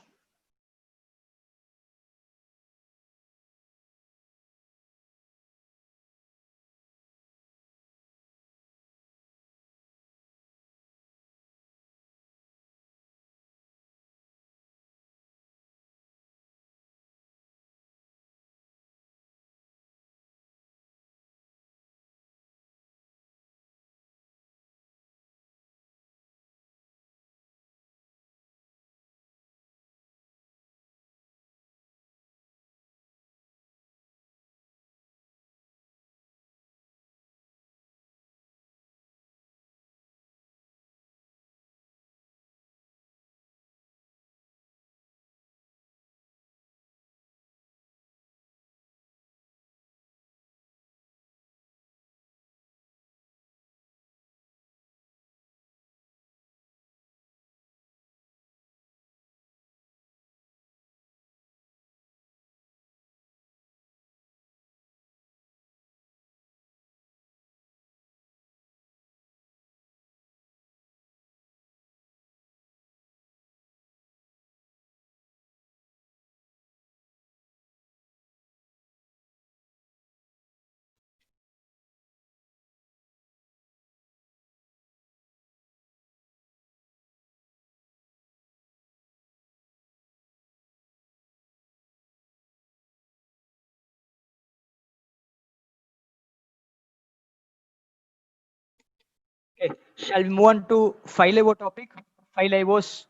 [SPEAKER 3] Okay, shall we move on to file IO topic? File IOs.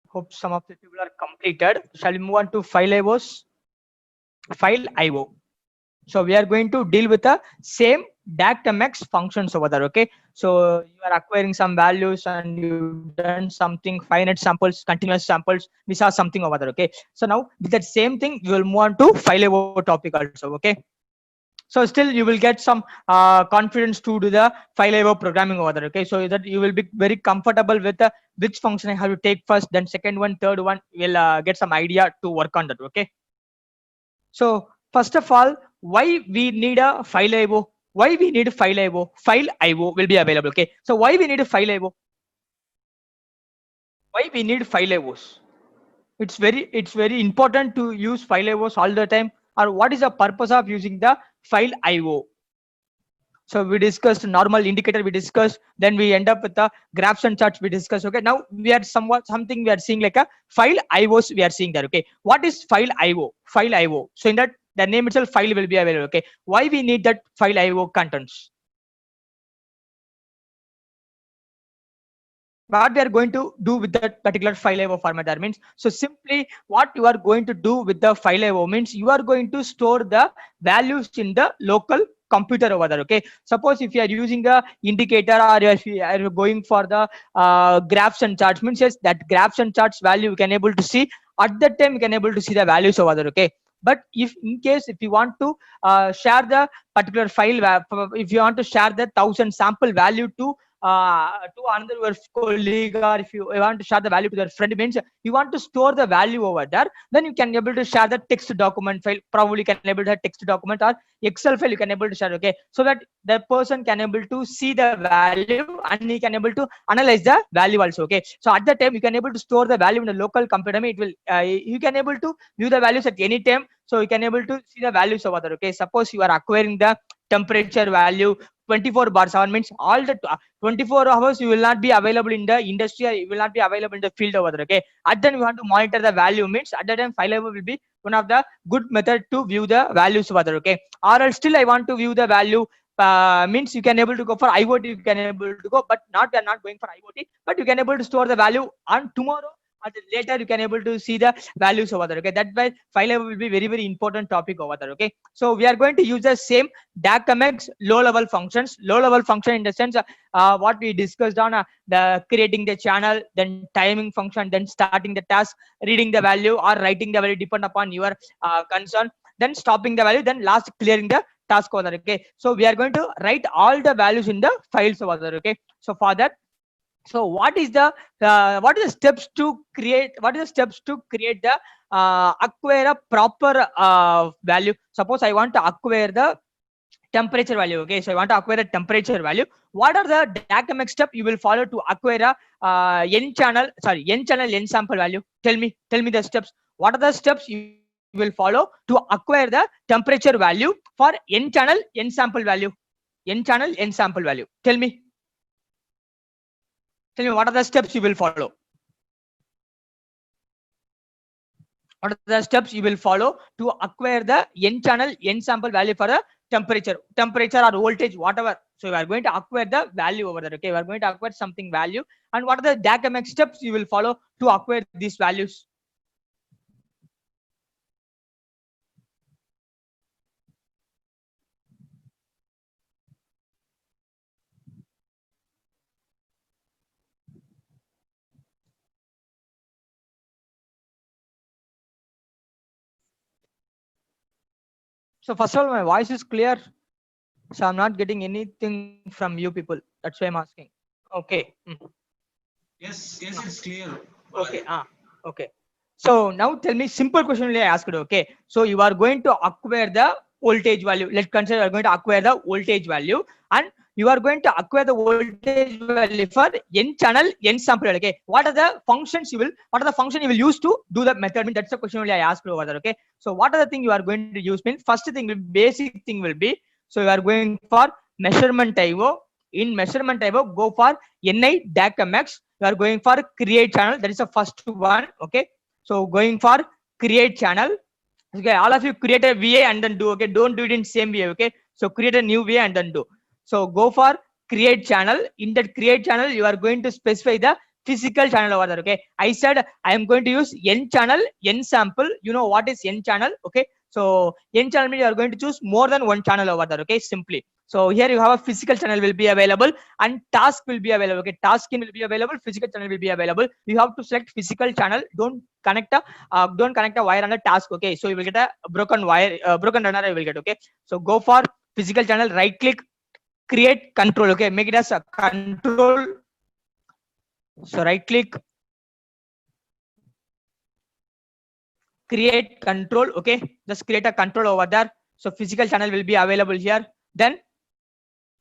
[SPEAKER 3] Hope some of the people are completed. Shall we move on to file IOs? File IO. So we are going to deal with the same DACMX functions over there. Okay. So you are acquiring some values and you've done something finite samples, continuous samples. We saw something over there. Okay. So now with that same thing, we will move on to file IO topic also. Okay. So still you will get some confidence to do the file IO programming over there. Okay, so that you will be very comfortable with which function I have to take first, then second one, third one. Will get some idea to work on that. Okay, so first of all, why we need a file IO? Why we need file IO? File IO will be available. Okay, so why we need a file IO? Why we need file IOs? It's very important to use file IOs all the time. Or what is the purpose of using the file IO? So we discussed normal indicator, we discussed, then we end up with the graphs and charts we discussed. Okay, now we are somewhat something we are seeing like a file IOs we are seeing there. Okay, what is file IO? File IO. So in that the name itself file will be available. Okay, why we need that file IO contents? What we are going to do with that particular file IO format, that means, so simply what you are going to do with the file IO means you are going to store the values in the local computer over there. Okay, suppose if you are using the indicator, or if you are going for the graphs and charts, means yes, that graphs and charts value you can able to see at that time, you can able to see the values over there. Okay, But if in case if you want to share the particular file, if you want to share the 1000 sample value to another your colleague, or if you want to share the value to their friend, means you want to store the value over there, then you can able to share the text document file. Probably you can able to have text document or Excel file you can able to share, okay, so that the person can able to see the value and he can able to analyze the value also, okay. So at that time you can able to store the value in the local computer. It will you can able to view the values at any time, so you can able to see the values over there, okay. Suppose you are acquiring the temperature value 24/7, means all the 24 hours you will not be available in the industry, or you will not be available in the field over there, okay. At then you want to monitor the value, means at that time file level will be one of the good method to view the values over there, okay. Or else still I want to view the value, means you can able to go for IoT, you can able to go, but not we are not going for IoT, but you can able to store the value on tomorrow, or later you can able to see the values over there, okay. That's why file level will be very important topic over there, okay. So we are going to use the same DACMX low level functions. Low level function in the sense what we discussed on the creating the channel, then timing function, then starting the task, reading the value or writing the value depend upon your concern, then stopping the value, then last clearing the task over there, okay. So we are going to write all the values in the files over there, okay. So for that, so what is the steps to create, the acquire a proper value? Suppose I want to acquire the temperature value, okay. So I want to acquire a temperature value. What are the DACMX step you will follow to acquire a n channel n sample value? Tell me the steps. What are the steps you will follow to acquire the temperature value for n channel n sample value? Tell me what are the steps you will follow? What are the steps you will follow to acquire the n channel n sample value for the temperature or voltage, whatever? So we are going to acquire the value over there, okay. We are going to acquire something value, and what are the DACMX steps you will follow to acquire these values? So first of all, my voice is clear, so I'm not getting anything from you people. That's why I'm asking. Okay.
[SPEAKER 2] Yes, it's clear.
[SPEAKER 3] Okay. Okay. So now tell me simple question only I asked. Okay. So you are going to acquire the voltage value. Let's consider you are going to acquire the voltage value, and you are going to acquire the voltage value for n channel n sample. Okay. What are the functions you will use to do that method? I mean, that's the question only I asked over there. Okay. So what are the thing you are going to use? Means first thing, basic thing will be, so you are going for measurement IO. In measurement IO, go for NI DACMX. You are going for create channel. That is the first one. Okay. So going for create channel. Okay. All of you create a VA and then do. Okay. Don't do it in same VA. Okay. So create a new VA and then do. So go for create channel. In that create channel, you are going to specify the physical channel over there. Okay. I said I am going to use n channel n sample. You know what is n channel? Okay. So n channel means you are going to choose more than one channel over there. Okay. Simply. So here you have a physical channel will be available and task will be available. Okay, task in will be available, physical channel will be available. You have to select physical channel. Don't connect a wire on the task. Okay, so you will get a broken wire, broken runner. You will get. Okay, so go for physical channel. Right click, create control. Okay, make it as a control. So right click, create control. Okay, just create a control over there. So physical channel will be available here. Then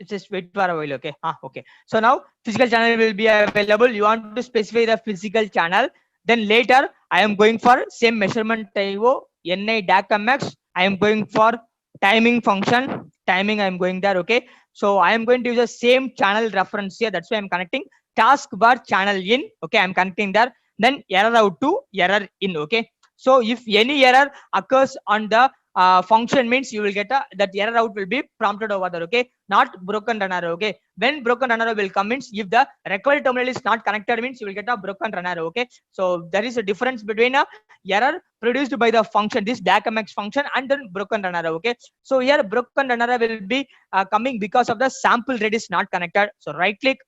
[SPEAKER 3] just wait for a while. Okay. Okay. So now physical channel will be available. You want to specify the physical channel. Then later I am going for same measurement IO NI DACMX. I am going for timing function. Timing I am going there. Okay. So I am going to use the same channel reference here. That's why I'm connecting taskbar channel in. Okay. I'm connecting there. Then error out to error in. Okay. So if any error occurs on the function, means you will get that error out will be prompted over there. Okay, not broken run arrow. Okay, when broken run arrow will come, means if the required terminal is not connected, means you will get a broken run arrow. Okay, so there is a difference between a error produced by the function, this DACMX function, and then broken run arrow. Okay, so here broken run arrow will be coming because of the sample rate is not connected. So right click,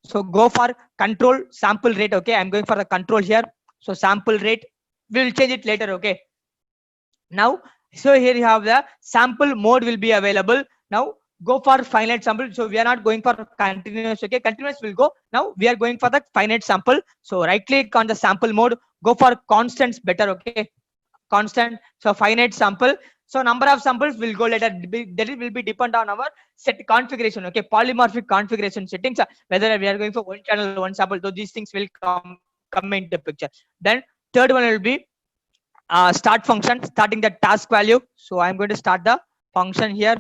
[SPEAKER 3] so go for control sample rate. Okay, I'm going for the control here. So sample rate, we will change it later. Okay, Now so here you have the sample mode will be available. Now go for finite sample. So we are not going for continuous. Okay, continuous will go. Now we are going for the finite sample. So right click on the sample mode, go for constants better. Okay, constant. So finite sample. So number of samples will go later. That it will be depend on our set configuration. Okay, polymorphic configuration settings. Whether we are going for one channel, one sample. So these things will come into picture. Then third one will be start function, starting the task value. So I'm going to start the function here.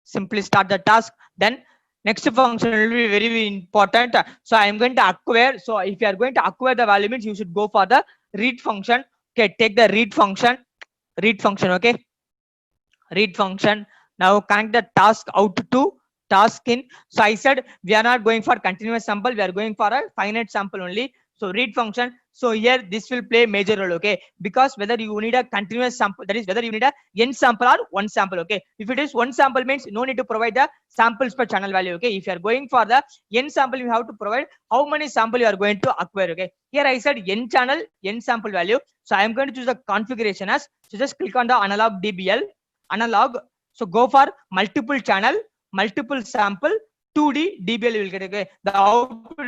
[SPEAKER 3] Simply start the task. Then next function will be very, very important. So I'm going to acquire. So if you are going to acquire the value means you should go for the read function. Okay, take the read function. Read function. Okay, read function. Now connect the task out to task in. So I said we are not going for continuous sample, we are going for a finite sample only. So read function. So here this will play major role. Okay, because whether you need a continuous sample, that is whether you need a n sample or one sample. Okay, if it is one sample means no need to provide the samples per channel value. Okay, if you are going for the n sample, you have to provide how many sample you are going to acquire. Okay, here I said n channel n sample value. So I am going to choose the configuration as, so just click on the analog dbl analog. So go for multiple channel, multiple sample, 2D dbl you will get. Okay, the output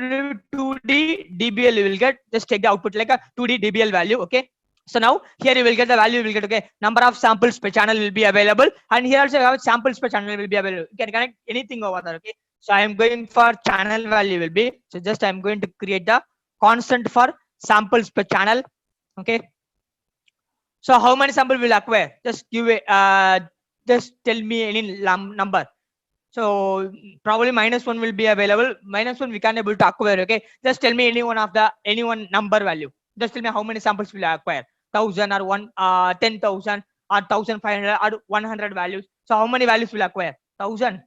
[SPEAKER 3] 2D dbl you will get. Just take the output like a 2D dbl value. Okay, so now here you will get the value, you will get. Okay, number of samples per channel will be available, and here also you have samples per channel will be available. You can connect anything over there. Okay, so I am going for channel value will be, so just I am going to create the constant for samples per channel. Okay, so how many sample will acquire? Just give a just tell me any number. So probably -1 will be available. -1 we can able to acquire. Okay, just tell me any one number value. Just tell me how many samples will acquire. 1000 or 10,000 or 1500 or 100 values. So how many values will acquire? 1000.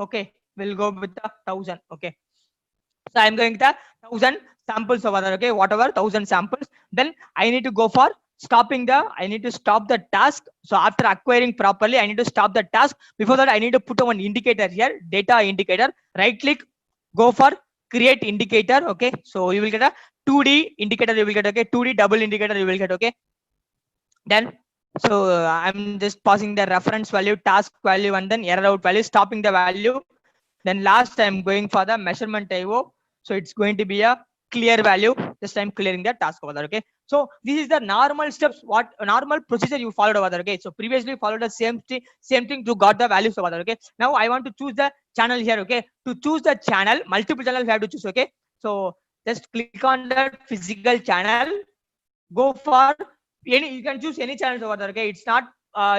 [SPEAKER 3] Okay, we'll go with the 1000. Okay, so I'm going to 1000 samples over there. Okay, whatever 1000 samples. Then I need to go for stopping the, I need to stop the task. So after acquiring properly, I need to stop the task. Before that, I need to put one indicator here, data indicator. Right click, go for create indicator. Okay, so you will get a 2D indicator. You will get. Okay, 2D double indicator you will get. Okay, then so I'm just passing the reference value, task value, and then error out value, stopping the value. Then last I'm going for the measurement IO. So it's going to be a clear value. Just I'm clearing the task over there. Okay, so this is the normal steps, what normal procedure you followed over there. Okay, so previously followed the same thing to got the values over there. Okay, now I want to choose the channel here. Okay, to choose the channel, multiple channels you have to choose. Okay, so just click on the physical channel, go for any, you can choose any channels over there. Okay, it's not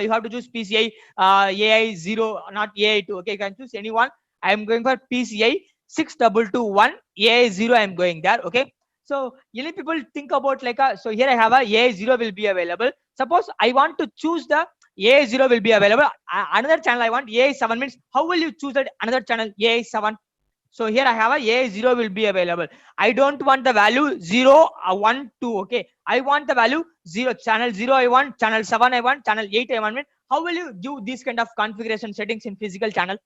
[SPEAKER 3] you have to choose PCI AI0, not AI2. Okay, you can choose any one. I am going for PCI 6221 AI0. I am going there. Okay, so many people think about like a, so here I have a AI0 will be available. Suppose I want to choose the AI0 will be available. Another channel I want AI7 means how will you choose that another channel AI7? So here I have a AI0 will be available. I don't want the value 0, 1, 2. Okay, I want the value 0. Channel 0 I want, channel 7 I want, channel 8 I want. How will you do these kind of configuration settings in physical channel?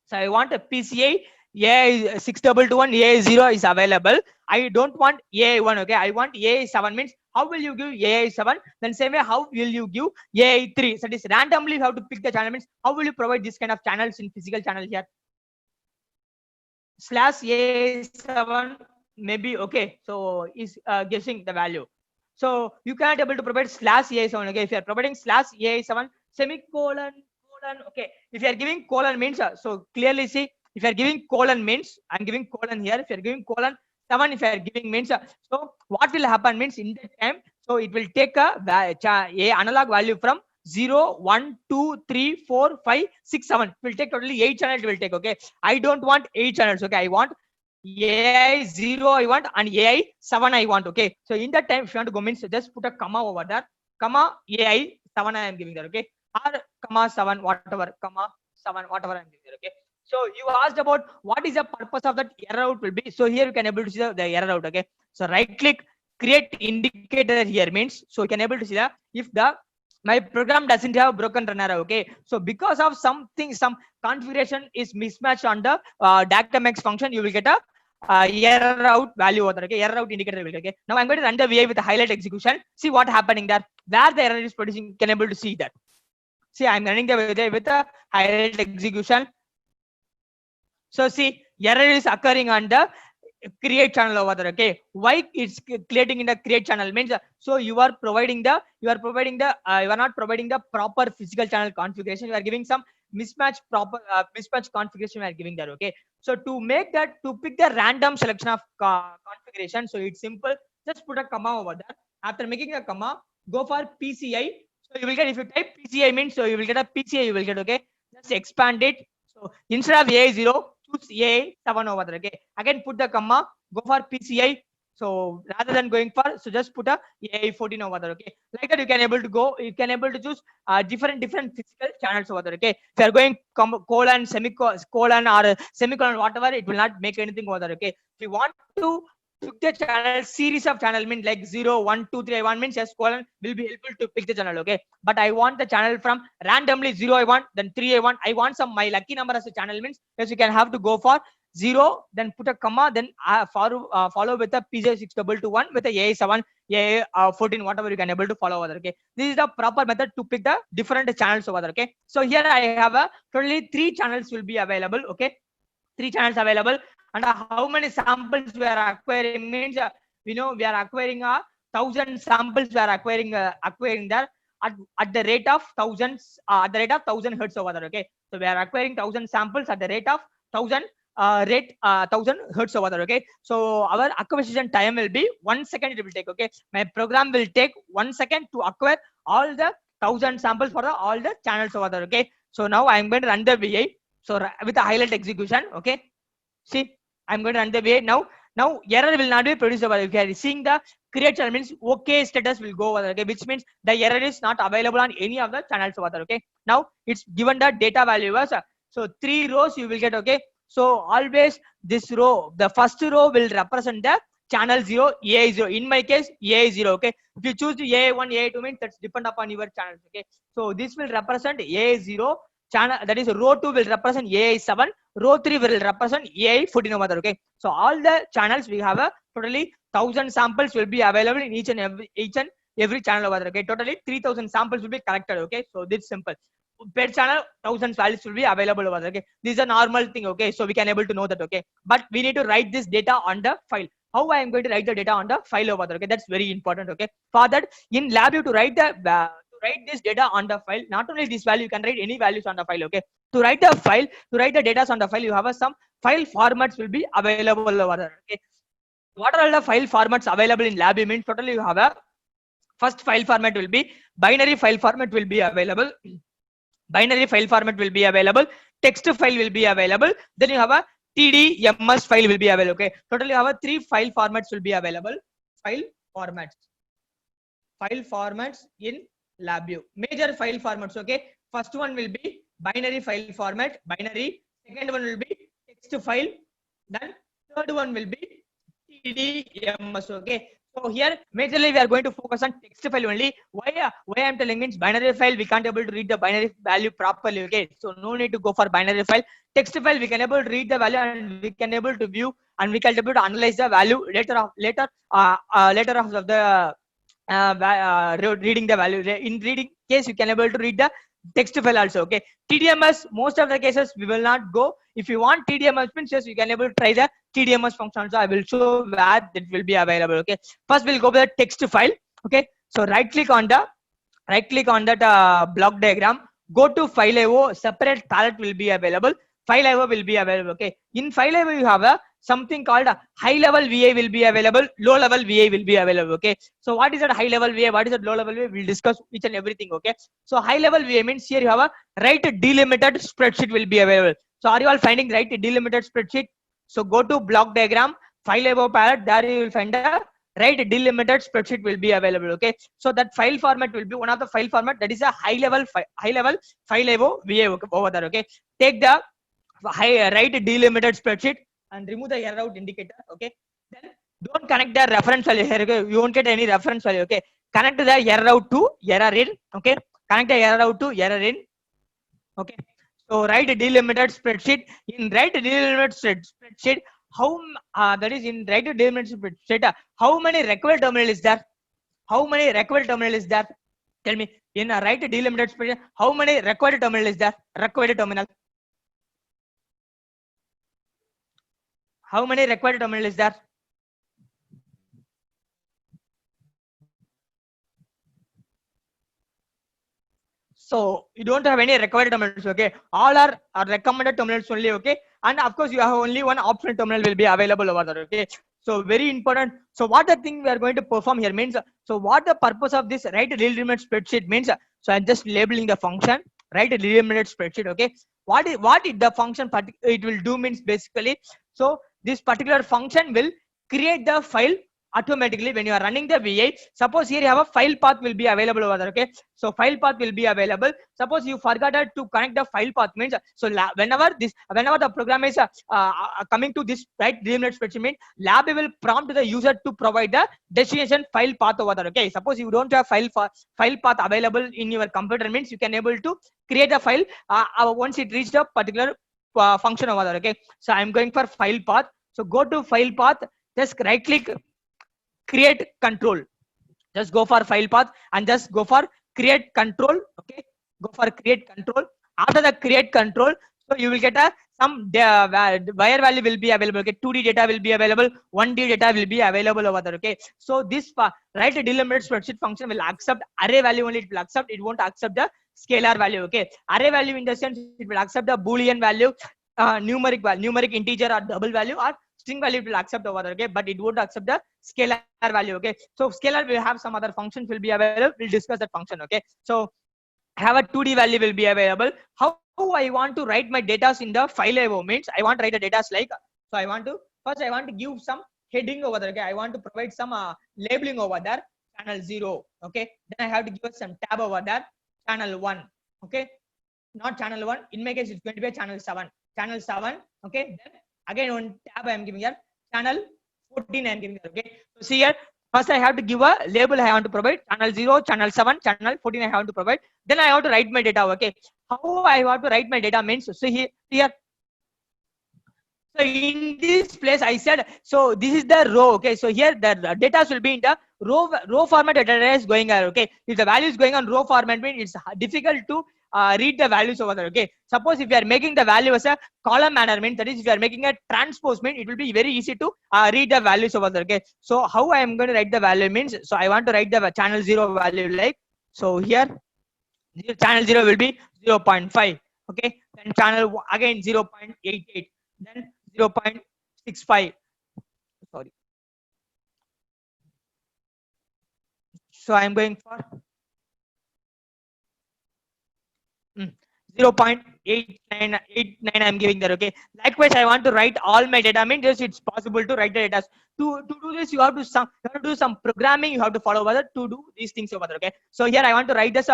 [SPEAKER 3] So I want a PCI AI6221 AI0 is available. I don't want AI1. Okay, I want AI7 means how will you give AI7? Then same way, how will you give AI3? So this randomly you have to pick the channel means how will you provide this kind of channels in physical channel here? Slash AI7 maybe. Okay, so is guessing the value. So you can't able to provide slash AI7. Okay, if you are providing slash AI7 semicolon colon. Okay, if you are giving colon means so clearly see, if you are giving colon means I'm giving colon here. If you are giving colon 7, if you are giving means so what will happen means in that time, so it will take a analog value from 0, 1, 2, 3, 4, 5, 6, 7. It will take totally 8 channels. It will take. Okay, I don't want 8 channels. Okay, I want AI0 I want and AI7 I want. Okay, so in that time if you want to go means just put a comma over there, comma AI7 I am giving there. Okay, or comma 7, whatever, comma 7, whatever I am giving there. Okay, so you asked about what is the purpose of that error out will be. So here you can able to see the error out. Okay, so right click, create indicator here means so you can able to see that if the my program doesn't have broken run error. Okay, so because of something, some configuration is mismatched on the DACMX function, you will get a error out value over there. Okay, error out indicator will get. Okay, now I'm going to run the VI with the highlight execution. See what happening there. Where the error is producing, you can able to see that. See, I'm running the VI with the highlight execution. So see, error is occurring on the create channel over there. Okay, why it's creating in the create channel means so you are not providing the proper physical channel configuration. You are giving some mismatch configuration you are giving there. Okay, so to make that, to pick the random selection of configuration, so it's simple, just put a comma over there. After making a comma, go for PCI. So you will get, if you type PCI means, so you will get a PCI, you will get. Okay, just expand it. So instead of A0, choose A7 over there. Okay, again put the comma, go for PCI. So rather than going for, so just put a A14 over there. Okay, like that you can able to go, you can able to choose different physical channels over there. Okay, if you are going colon, semicolon or semicolon, whatever, it will not make anything over there. Okay, if you want to pick the channel, series of channel means like 0, 1, 2, 3, I want means yes, colon will be helpful to pick the channel. Okay, but I want the channel from randomly 0 I want, then 3 I want some my lucky number as a channel means yes, you can have to go for 0, then put a comma, then follow with a PJ6221 with a A7, A14, whatever you can able to follow over there. Okay, this is the proper method to pick the different channels over there. Okay, so here I have a totally 3 channels will be available. Okay, 3 channels available, and how many samples we are acquiring means we know we are acquiring 1000 samples. We are acquiring there at the rate of thousands, at the rate of 1000 hertz over there. Okay, so we are acquiring 1000 samples at the rate of 1000 1000 hertz over there. Okay, so our acquisition time will be 1 second it will take. Okay, my program will take 1 second to acquire all the 1000 samples for all the channels over there. Okay, so now I am going to run the VI. So with the highlight execution. Okay, see, I'm going to run the VI now. Now error will not be produced over. If you are seeing the create channel means okay status will go over there. Okay, which means the error is not available on any of the channels over there. Okay, now it's given the data value as so 3 rows you will get. Okay, so always this row, the first row will represent the channel 0, A0. In my case, A0. Okay, if you choose A1, A2 means that's depend upon your channels. Okay, so this will represent A0 channel, that is row 2 will represent AI7, row 3 will represent AI14 over there. Okay, so all the channels we have a totally 1000 samples will be available in each and every channel over there. Okay, totally 3000 samples will be collected. Okay, so this simple, per channel 1000 values will be available over there. Okay, this is a normal thing. Okay, so we can able to know that. Okay, but we need to write this data on the file. How I am going to write the data on the file over there? Okay, that's very important. Okay, for that in lab you to write the write this data on the file. Not only this value, you can write any values on the file. Okay, to write the file, to write the data on the file, you have some file formats will be available over there. Okay, what are all the file formats available in lab? Means totally you have a first file format will be binary file format will be available. Binary file format will be available. Text file will be available. Then you have a TDMS file will be available. Okay, totally you have a 3 file formats will be available. File formats in LabVIEW. Major file formats. Okay, first one will be binary file format, binary. Second one will be text file. Then third one will be TDMS. Okay, so here majorly we are going to focus on text file only. Why I'm telling means binary file we can't able to read the binary value properly. Okay, so no need to go for binary file. Text file we can able to read the value and we can able to view and we can able to analyze the value later of the reading the value. In reading case you can able to read the text file also. Okay, TDMS most of the cases we will not go. If you want TDMS means yes, you can able to try the TDMS function also. I will show where that will be available. Okay, first we'll go with the text file. Okay, so right click on that block diagram, go to file IO, separate palette will be available. File IO will be available. Okay, in file IO you have a something called a high level VA will be available, low level VA will be available. Okay, so what is that high level VA, what is that low level VA, we'll discuss each and everything. Okay, so high level VA means here you have a right delimited spreadsheet will be available. So are you all finding right delimited spreadsheet? So go to block diagram, file IO palette, there you will find a right delimited spreadsheet will be available. Okay, so that file format will be one of the file format, that is a high level file IO VA over there. Okay, take the right delimited spreadsheet and remove the error out indicator. Okay, then don't connect the reference value here. Okay, you won't get any reference value. Okay, connect the error out to error in. Okay, connect the error out to error in. Okay, so write delimited spreadsheet. In write delimited spreadsheet, that is in right delimited spreadsheet, how many required terminal is there? How many required terminal is there? Tell me, in a right delimited spreadsheet, how many required terminal is there? Required terminal. How many required terminal is there? So you don't have any required terminals, okay? All are recommended terminals only, okay? And of course, you have only one optional terminal will be available over there, okay? So very important. So what the thing we are going to perform here means, so what the purpose of this right delimited spreadsheet means, so I'm just labeling the function right delimited spreadsheet, okay? The function it will do means basically, so this particular function will create the file automatically when you are running the V8. Suppose here you have a file path will be available over there, okay? So file path will be available. Suppose you forgot to connect the file path means, so whenever the program is coming to this right delimited spreadsheet means, lab will prompt the user to provide the destination file path over there, okay? Suppose you don't have file path available in your computer means, you can able to create a file once it reached a particular function over there, okay? So I'm going for file path. So go to file path, just right click, create control. Just go for file path and just go for create control, okay? Go for create control. After the create control, so you will get some wire value will be available, okay? 2D data will be available, 1D data will be available over there, okay? So this right delimited spreadsheet function will accept array value only, it will accept, it won't accept the scalar value, okay? Array value in the sense it will accept the boolean value, numeric integer or double value, or string value it will accept over there, okay? But it won't accept the scalar value, okay? So scalar will have some other functions will be available, we'll discuss that function, okay? So have a 2D value will be available. How I want to write my data in the file IO means, I want to write the data like, so I want to give some heading over there, okay? I want to provide some labeling over there, channel 0, okay? Then I have to give some tab over there, channel 1, okay? Not channel 1, in my case it's going to be a channel 7, okay? Then again one tab I am giving here, channel 14 I am giving here, okay? So see here, first I have to give a label I want to provide, channel 0, channel 7, channel 14 I have to provide. Then I have to write my data, okay? How I have to write my data means, so here, so in this place I said, so this is the row, okay? So here the data will be in the row format, data is going on, okay? If the value is going on row format means, it's difficult to read the values over there, okay? Suppose if you are making the value as a column manner means, that is if you are making a transpose means, it will be very easy to read the values over there, okay? So how I am going to write the value means, so I want to write the channel 0 value like, so here channel 0 will be 0.5, okay? Then channel again 0.88, then 0.65, sorry. So I am going for 0.8989 I am giving there, okay? Likewise I want to write all my data means, yes, it's possible to write the data. To do this you have to do some programming, you have to follow over there to do these things over there, okay? So here I want to write this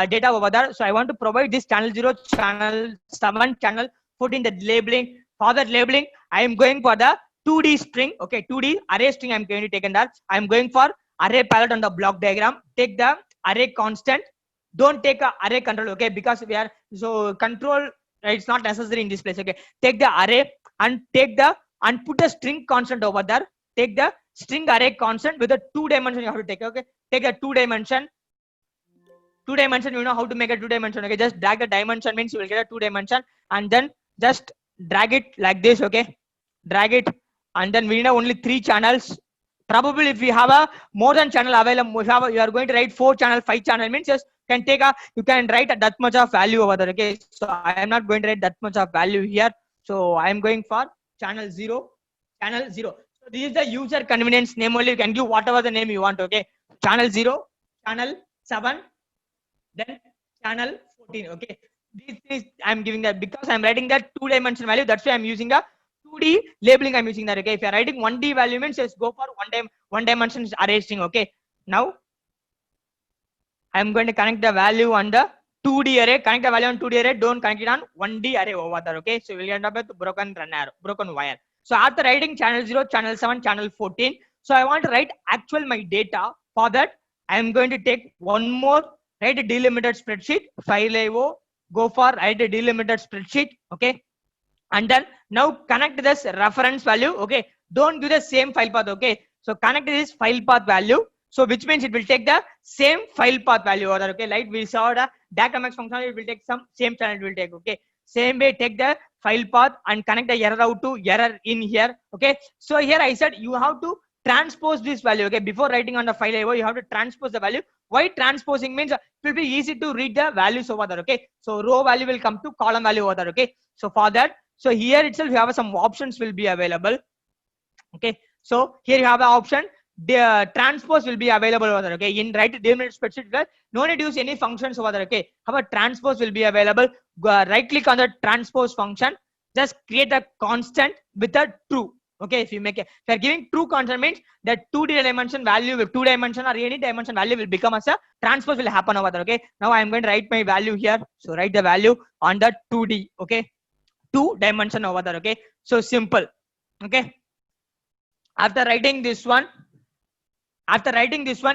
[SPEAKER 3] data over there, so I want to provide this channel 0, channel 7, channel 14, the labeling. For that labeling I am going for the 2D string, okay? 2D array string I am going to take in that. I am going for array palette on the block diagram, take the array constant, don't take a array control, okay? Because we are, so control it's not necessary in this place, okay? Take the array and put the string constant over there. Take the string array constant with a 2 dimension you have to take, okay? Take a 2 dimension, you know how to make a 2 dimension, okay? Just drag the dimension means you will get a 2 dimension, and then just drag it like this, okay? Drag it, and then we need only 3 channels. Probably if we have a more than channel available, you are going to write 4 channel, 5 channel means, just you can write that much of value over there, okay? So I am not going to write that much of value here, so I am going for channel 0. So this is the user convenience name only, you can give whatever the name you want, okay? Channel 0, channel 7, then channel 14, okay? This is I am giving that because I am writing that 2 dimension value, that's why I am using a 2D labeling, I am using that, okay? If you are writing 1D value means, just go for one dimension array string, okay? Now I am going to connect the value on the 2D array, connect the value on 2D array, don't connect it on 1D array over there, okay? So we'll end up with broken wire. So after writing channel 0, channel 7, channel 14, so I want to write actual my data. For that I am going to take one more, write a delimited spreadsheet, file IO, go for write a delimited spreadsheet, okay? And then now connect this reference value. Okay, don't give the same file path. Okay, so connect this file path value. So which means it will take the same file path value over there. Okay, like we saw the DACMX function, it will take some same channel it will take. Okay, same way take the file path and connect the error out to error in here. Okay, so here I said you have to transpose this value. Okay, before writing on the file IO, you have to transpose the value. Why transposing means it will be easy to read the values over there. Okay, so row value will come to column value over there. Okay, so for that, so here itself you have some options will be available. Okay, so here you have an option. The transpose will be available over there. Okay, in right delimiter spreadsheet, no need to use any functions over there. Okay, however transpose will be available. Right click on the transpose function, just create a constant with a true. Okay, if you make it, if you are giving true constant means that 2D dimension value with 2 dimension or any dimension value will become as a transpose will happen over there. Okay, now I am going to write my value here. So write the value on the 2D. Okay, 2 dimension over there. Okay, so simple. Okay, after writing this one,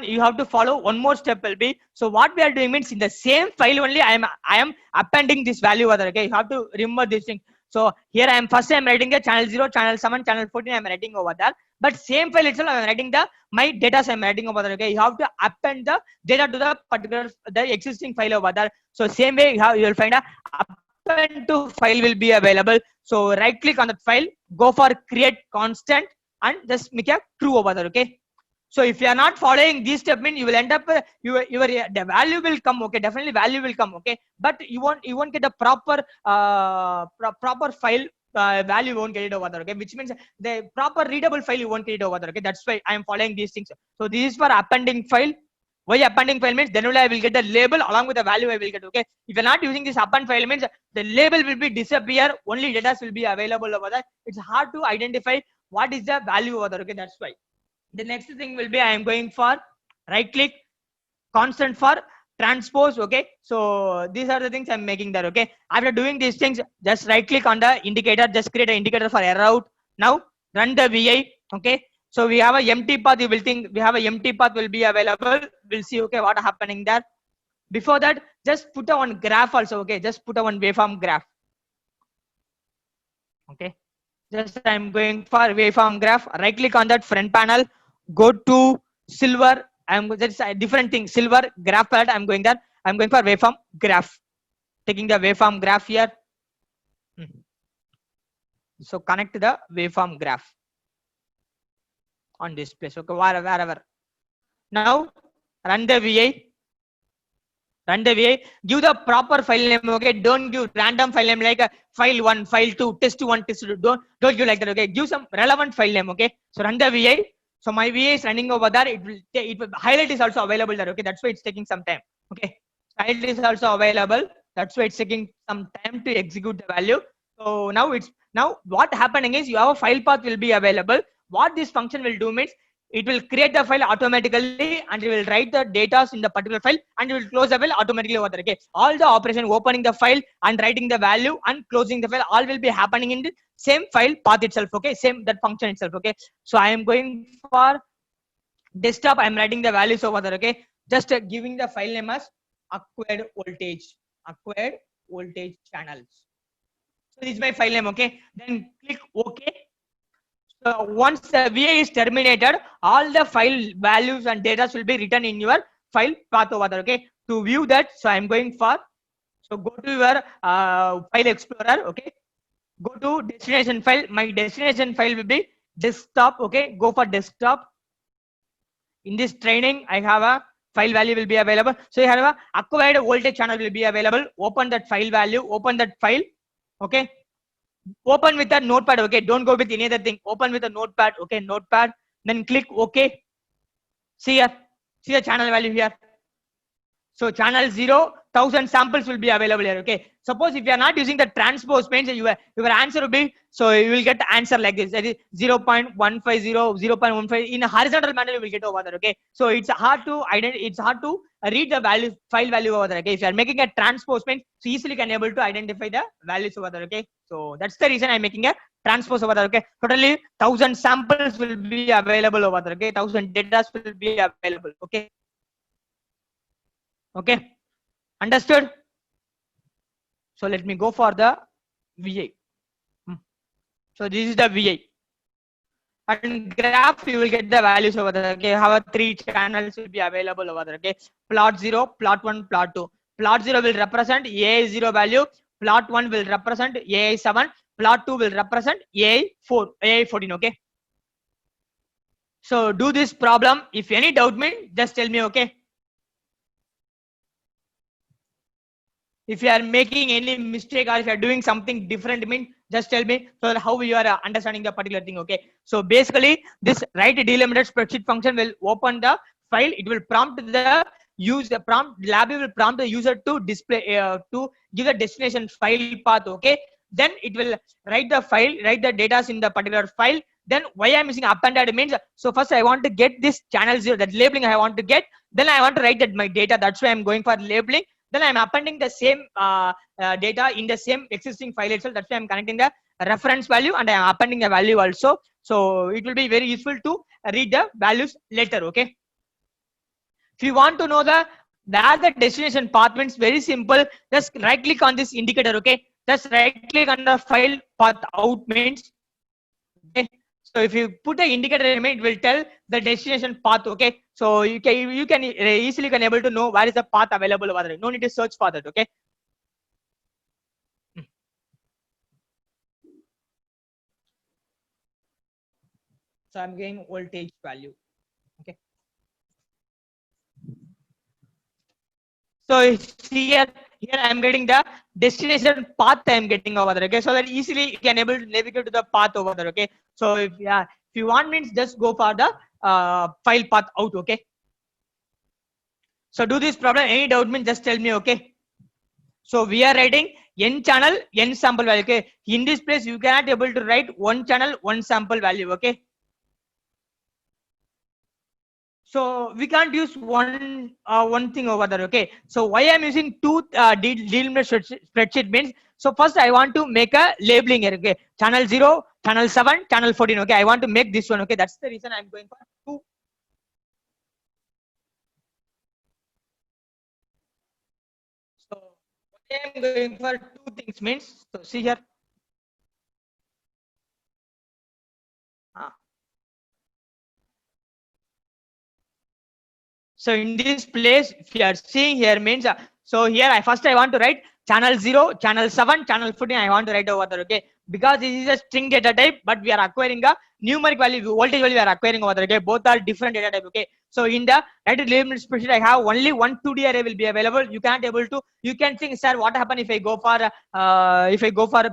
[SPEAKER 3] you have to follow one more step will be, so what we are doing means in the same file only I am appending this value over there. Okay, you have to remember this thing. So here I am writing the channel 0, channel 7, channel 14 I am writing over there, but same file itself I am writing the my data I am writing over there. Okay, you have to append the data to the particular the existing file over there. So same way you will find a append to file will be available. So right click on that file, go for create constant and just make a true over there. Okay, so if you are not following this step, mean you will end up your the value will come. Okay, definitely value will come. Okay, but you won't get a proper proper file value won't get it over there. Okay, which means the proper readable file you won't get it over there. Okay, that's why I am following these things. So this is for appending file. Why appending file means then only I will get the label along with the value I will get. Okay, if you're not using this append file means the label will be disappear, only data will be available over there. It's hard to identify what is the value over there. Okay, that's why. The next thing will be I am going for right click constant for transpose. Okay, so these are the things I'm making there. Okay, after doing these things, just right click on the indicator, just create an indicator for error out. Now run the VI. Okay, so we have a empty path. You will think we have a empty path will be available. We'll see. Okay, what happening there. Before that, just put a one graph also. Okay, just put a one waveform graph. Okay, just I'm going for waveform graph. Right click on that front panel, go to silver. That's a different thing. Silver graph palette. I'm going there. I'm going for waveform graph. Taking the waveform graph here. So connect to the waveform graph on this place. Okay, wherever. Now run the VI. Run the VI. Give the proper file name. Okay, don't give random file name like file 1, file 2, test 1, test 2. Don't give like that. Okay, give some relevant file name. Okay, so run the VI. So my VA is running over there. It will highlight is also available there. Okay, that's why it's taking some time. Okay, highlight is also available. That's why it's taking some time to execute the value. So now what happening is you have a file path will be available. What this function will do means it will create the file automatically and it will write the data in the particular file and it will close the file automatically over there. Okay, all the operation opening the file and writing the value and closing the file all will be happening in the same file path itself. Okay, same that function itself. Okay, so I am going for desktop. I am writing the values over there. Okay, just giving the file name as acquired voltage channels. So this is my file name. Okay, then click OK. So once the VA is terminated, all the file values and data will be written in your file path over there. Okay, to view that, so I'm going for, so go to your file explorer. Okay, go to destination file. My destination file will be desktop. Okay, go for desktop. In this training, I have a file value will be available. So you have a acquired voltage channel will be available. Open that file value. Open that file. Okay. Open with a notepad. Okay, don't go with any other thing. Open with a notepad. Okay, notepad. Then click OK. See here. See the channel value here. So channel 0, 1000 samples will be available here. Okay, suppose if you are not using the transpose means your answer will be, so you will get the answer like this, that is 0.150, 0.15 in a horizontal manner you will get over there. Okay, so it's hard to read the value file value over there. Okay, if you are making a transpose means so easily can able to identify the values over there. Okay, so that's the reason I'm making a transpose over there. Okay, totally 1000 samples will be available over there. Okay, 1000 data will be available. Okay. Okay, understood? So let me go for the VA. So this is the VI. And graph, you will get the values over there. Okay, our 3 channels will be available over there. Okay, plot 0, plot 1, plot 2. Plot 0 will represent AI0 value. Plot 1 will represent AI7. Plot 2 will represent AI4, AI14. Okay. So do this problem. If any doubt mean, just tell me. Okay. If you are making any mistake or if you are doing something different, mean just tell me so that how you are understanding the particular thing. Okay. So basically, this write delimited spreadsheet function will open the file. It will prompt the user prompt lab will prompt the user to display to give the destination file path. Okay. Then it will write the file, write the data in the particular file. Then why I'm using appended means, so first I want to get this channel 0, that labeling I want to get. Then I want to write that my data. That's why I'm going for labeling. Then I'm appending the same data in the same existing file itself. That's why I'm connecting the reference value and I'm appending the value also. So it will be very useful to read the values later. Okay. If you want to know the where the destination path means, very simple. Just right click on this indicator. Okay. Just right click on the file path out means. Okay. So if you put an indicator element, it will tell the destination path. Okay. So you can easily can able to know where is the path available over there. No need to search for that. Okay. So I'm getting voltage value. Okay. So here I'm getting the destination path I'm getting over there. Okay. So that easily you can able to navigate to the path over there. Okay. So if you want means just go for the file path out. Okay. So do this problem. Any doubt means just tell me. Okay. So we are writing n channel, n sample value. Okay. In this place, you cannot able to write one channel, one sample value. Okay. So we can't use one thing over there. Okay. So why I'm using two delimited spreadsheet means, so first I want to make a labeling here. Okay. Channel 0, channel 7, channel 14. Okay. I want to make this one. Okay. That's the reason I'm going for two. So why I'm going for two things means, so see here. So in this place, if you are seeing here means, so here I want to write channel 0, channel 7, channel 14. I want to write over there. Okay. Because this is a string data type, but we are acquiring a numeric value, voltage value we are acquiring over there. Okay. Both are different data type. Okay. So in the write delimited spreadsheet, I have only one 2D array will be available. You can't able to, you can think, sir, what happen if I go for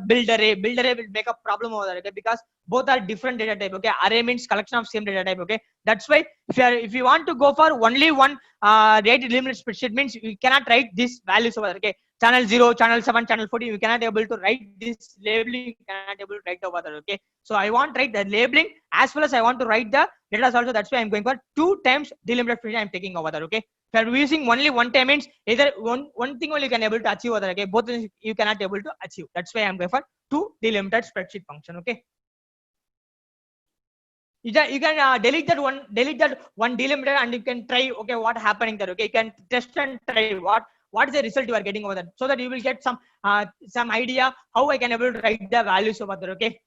[SPEAKER 3] build array? Build array will make a problem over there. Okay. Because both are different data type. Okay. Array means collection of same data type. Okay. That's why if you want to go for only one rate delimited spreadsheet means, you cannot write these values over there. Okay. Channel 0, channel 7, channel 14, you cannot able to write this labeling, you cannot able to write over there. Okay. So I want to write the labeling as well as I want to write the data also. That's why I'm going for 2 times delimited spreadsheet I'm taking over there. Okay. If you're using only one time means, either one thing only you can able to achieve over there. Okay. Both things you cannot able to achieve. That's why I'm going for 2 delimited spreadsheet function. Okay. You can delete that one delimiter and you can try, okay, what happening there. Okay. You can test and try what is the result you are getting over there, so that you will get some idea how I can able to write the values over there. Okay.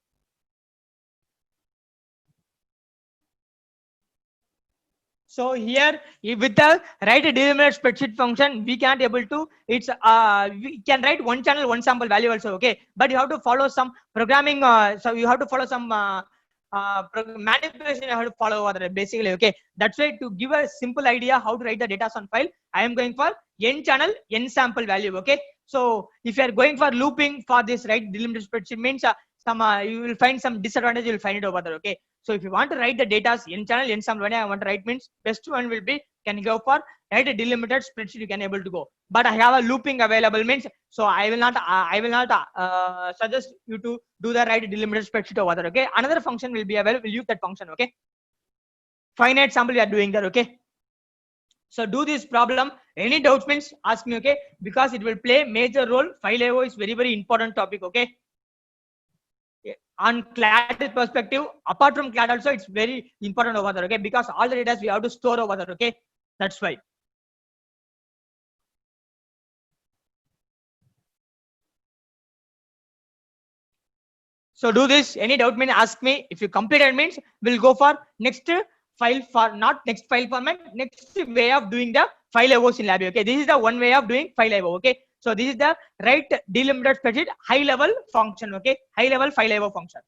[SPEAKER 3] So here with the write delimited spreadsheet function, we can't able to, it's we can write one channel, one sample value also. Okay. But you have to follow some programming, so you have to follow some manipulation you have to follow over there basically. Okay. That's why to give a simple idea how to write the data on file, I am going for n channel, n sample value. Okay. So if you are going for looping for this write delimited spreadsheet means, you will find some disadvantage, you will find it over there. Okay. So if you want to write the data n channel, n sample value, I want to write means, best one will be, can go for write a delimited spreadsheet, you can able to go. But I have a looping available means, so I will not suggest you to do the write delimited spreadsheet over there. Okay. Another function will be available, we'll use that function. Okay. Finite sample we are doing that. Okay. So do this problem. Any doubts means ask me. Okay. Because it will play major role. File IO is very important topic. Okay. On CLAD perspective, apart from CLAD also, it's very important over there. Okay. Because all the data we have to store over there. Okay. That's why. So do this. Any doubt mean ask me. If you completed means we'll go for next file for not next file format, next way of doing the file IOs in lab. Okay, this is the one way of doing file IO. Okay, so this is the right delimited spreadsheet high level function. Okay, high level file IO function.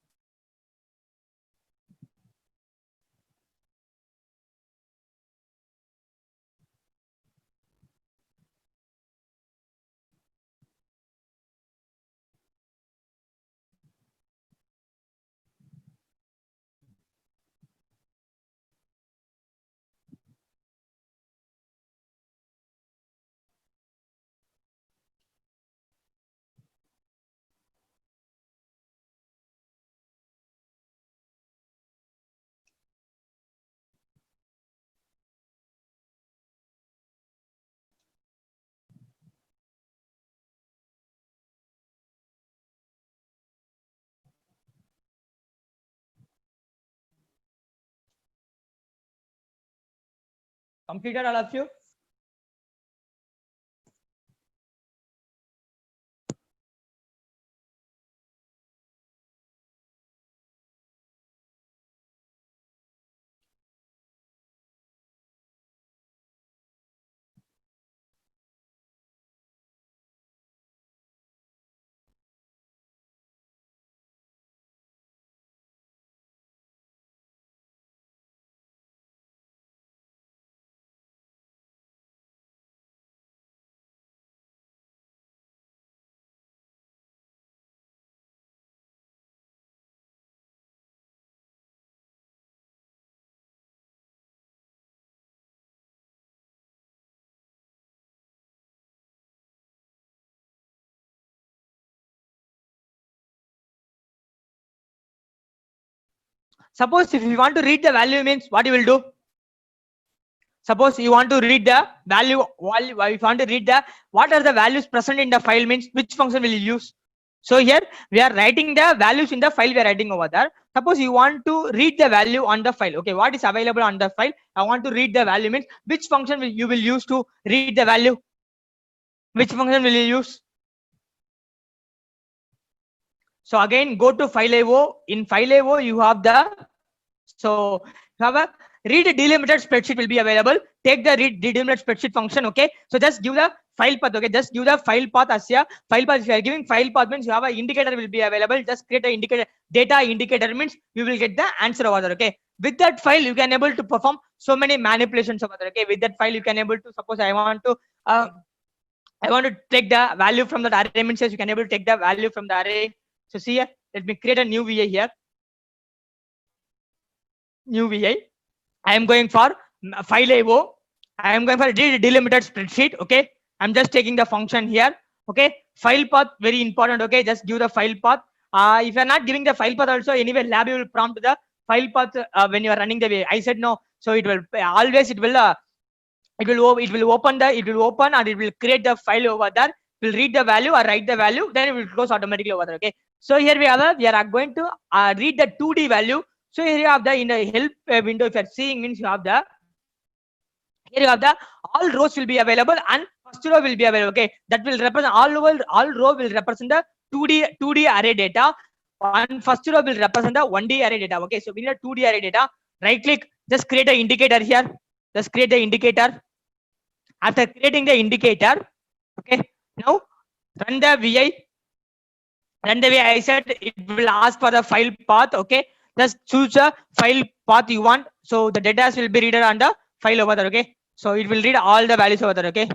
[SPEAKER 3] Completed all of you? Suppose if you want to read the value means what you will do? Suppose you want to read the value, if you want to read the what are the values present in the file means which function will you use? So here we are writing the values in the file we are writing over there. Suppose you want to read the value on the file. Okay, what is available on the file? I want to read the value means which function will you will use to read the value? Which function will you use? So again, go to file IO. In file IO, you have the so you have a read delimited spreadsheet will be available. Take the read delimited spreadsheet function. Okay, so just give the file path. Okay, just give the file path as a file path. If you are giving file path means you have an indicator will be available. Just create an indicator. Data indicator means you will get the answer over there. Okay, with that file you can able to perform so many manipulations over there. Okay, with that file you can able to suppose I want to take the value from the array means you can able to take the value from the array. So see here, let me create a new VA here. New VA. I am going for file IO. I am going for delimited spreadsheet. Okay, I'm just taking the function here. Okay, file path very important. Okay, just give the file path. If you are not giving the file path also, anyway lab will prompt the file path when you are running the VA. I said no, so it will always it will open and it will create the file over there. It will read the value or write the value, then it will close automatically over there. Okay, so here we are going to read the 2D value. So here you have the in the help window. If you are seeing means you have the here you have the all rows will be available and first row will be available. Okay, that will represent all row will represent the 2D array data. And first row will represent the 1D array data. Okay, so we need a 2D array data. Right click, just create an indicator here. Just create the indicator. After creating the indicator, okay, now run the VI. Run the VI. I said it will ask for the file path. Okay, just choose a file path you want. So the data will be read on the file over there. Okay, so it will read all the values over there. Okay,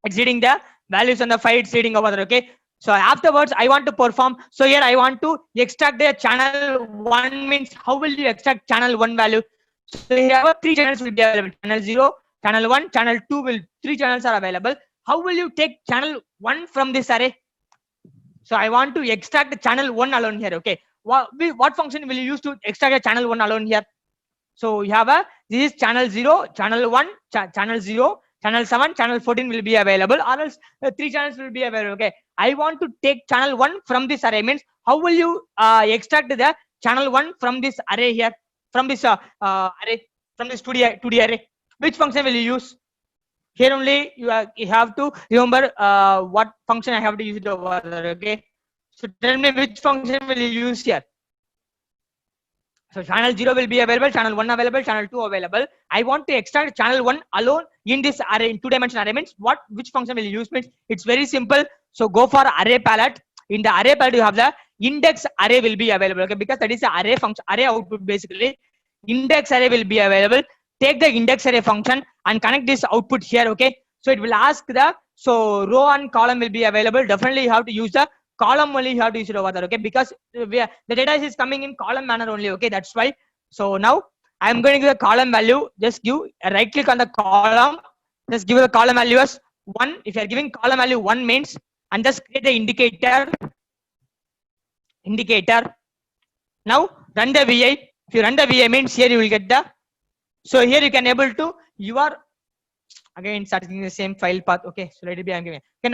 [SPEAKER 3] it's reading the values on the file. It's reading over there. Okay, so afterwards I want to perform. So here I want to extract the channel 1 means how will you extract channel 1 value? So here our 3 channels will be available. Channel 0, channel 1, channel 2 will 3 channels are available. How will you take channel 1 from this array? So I want to extract the channel 1 alone here. Okay, what function will you use to extract the channel 1 alone here? So you have this is channel 0, channel 1, channel 0, channel 7, channel 14 will be available, or else 3 channels will be available. Okay, I want to take channel 1 from this array means how will you extract the channel 1 from this array here, from this array, from this 2D array? Which function will you use? Here only you have to remember what function I have to use it over there. Okay, So tell me which function will you use here? So channel 0 will be available, channel 1 available, channel 2 available. I want to extract channel 1 alone in this array, in 2-dimensional array. Means what, which function will you use? Means it's very simple. So go for array palette. In the array palette, you have the index array will be available. Okay, because that is the array function, array output basically. Index array will be available. Take the index array function and connect this output here. Okay, so it will ask the, so row and column will be available. Definitely you have to use the column only, you have to use it over there. Okay, because the data is coming in column manner only. Okay, that's why. So now I am going to give the column value. Just give a right click on the column. Just give the column value as 1. If you are giving column value 1 means, and just create the indicator. Now run the VI. If you run the VI means here you will get the, so here you can able to, you are again starting the same file path. Okay, so let it be, I'm giving. Okay,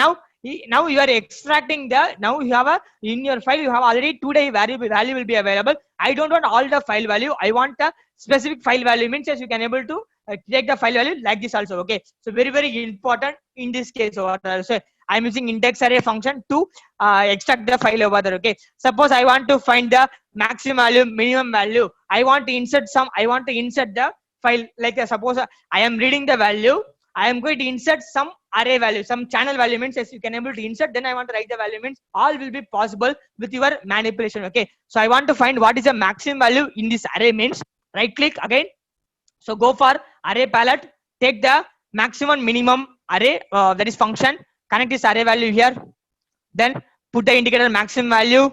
[SPEAKER 3] now you are extracting the, now you have a, in your file you have already 2-day value will be available. I don't want all the file value, I want a specific file value. Means as you can able to take the file value like this also. Okay, so very important in this case over there. So I'm using index array function to extract the file over there. Okay, suppose I want to find the maximum value, minimum value. I want to insert the file, like suppose I am reading the value, I am going to insert some array value, some channel value. Means as you can able to insert, then I want to write the value. Means all will be possible with your manipulation. Okay, so I want to find what is the maximum value in this array. Means right click again, so go for array palette, take the maximum minimum array, that is function, connect this array value here, then put the indicator maximum value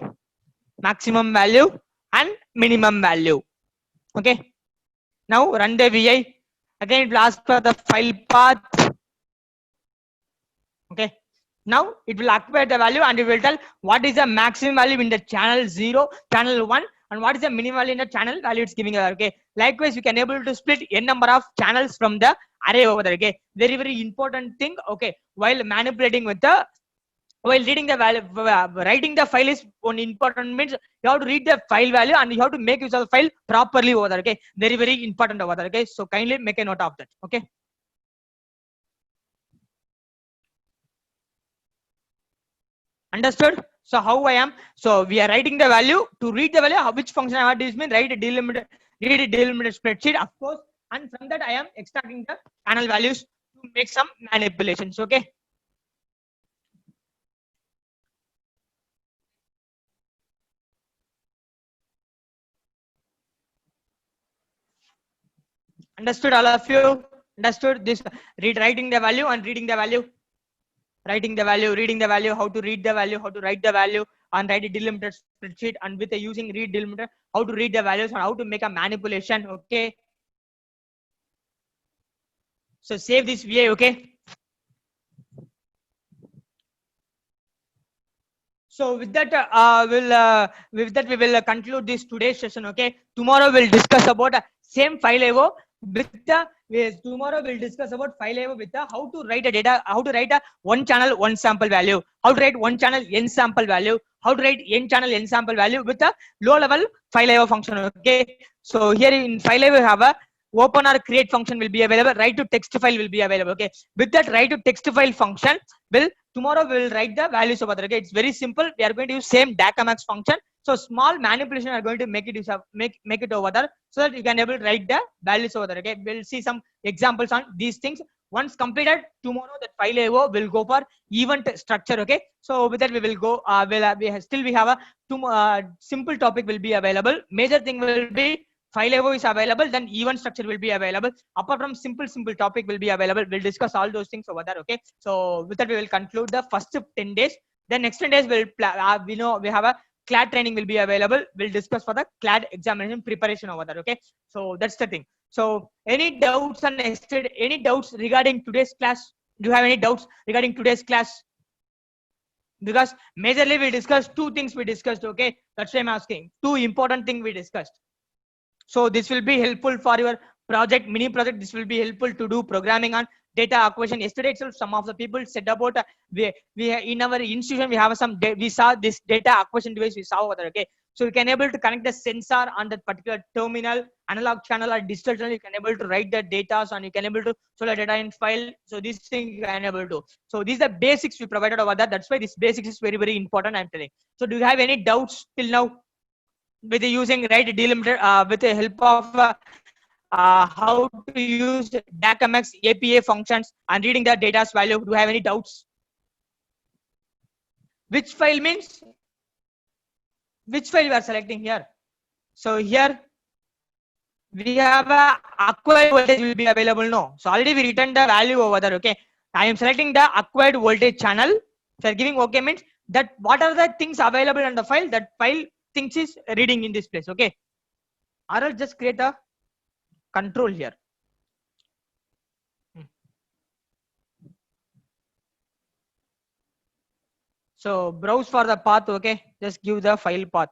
[SPEAKER 3] and minimum value. Okay, now run the VI. Again it will ask for the file path. Okay, now it will activate the value and it will tell what is the maximum value in the channel 0, channel 1, and what is the minimum value in the channel value it's giving. Okay, likewise you can able to split n number of channels from the array over there. Okay, very important thing. Okay, while manipulating with the, while reading the value, writing the file is one important. Means you have to read the file value and you have to make use of the file properly over there. Okay, very important over there. Okay, so kindly make a note of that. Okay, understood? So how I am, so we are writing the value. To read the value, which function I want to use, mean write a delimiter, read a delimiter spreadsheet, of course, and from that I am extracting the channel values to make some manipulations. Okay, understood all of you? Understood this, writing the value and reading the value, writing the value, reading the value, how to read the value, how to write the value, and write a delimiter spreadsheet, and with the using read delimiter, how to read the values and how to make a manipulation. Okay, so save this VI. Okay, so with that we will conclude this today's session. Okay, tomorrow we'll discuss about same file AO with the, tomorrow we'll discuss about file AO with the how to write a data, how to write a one channel one sample value, how to write one channel n sample value, how to write n channel n sample value with a low level file AO function. Okay, so here in file AO we have a open or create function will be available, write to text file will be available. Okay, with that write to text file function will, tomorrow we will write the values over there. Okay, it's very simple. We are going to use same DACAMAX function. So small manipulation are going to make it use of, make it over there, so that you can able to write the values over there. Okay, we'll see some examples on these things. Once completed, tomorrow that file AO will go for event structure. Okay, so with that we will go. We have a simple topic will be available. Major thing will be file AO is available, then event structure will be available. Apart from simple topic will be available. We'll discuss all those things over there. Okay, so with that we will conclude the first 10 days. Then next 10 days we'll we know we have a CLAD training will be available. We'll discuss for the CLAD examination preparation over there. Okay, so that's the thing. So any doubts on yesterday, any doubts regarding today's class? Do you have any doubts regarding today's class? Because majorly we discussed two things we discussed. Okay, that's why I'm asking. Two important things we discussed. So this will be helpful for your project, mini project. This will be helpful to do programming on data acquisition. Yesterday itself, some of the people said about we in our institution we have some we saw this data acquisition device we saw over there. Okay, So you can able to connect the sensor on that particular terminal, analog channel or digital channel. You can able to write the data, and you can able to show the data in file. So this thing you can able to. So these are the basics we provided over there. That's why this basics is very, very important, I'm telling. So do you have any doubts till now with using right delimiter with the help of how to use DACMX APA functions and reading the data's value? Do you have any doubts? Which file means? Which file we are selecting here? So here we have a acquired voltage will be available. No. So already we written the value over there. Okay. I am selecting the acquired voltage channel. So giving okay means that what are the things available in the file, that file things is reading in this place. Okay. Or I'll just create a control here. So browse for the path. Okay. Just give the file path.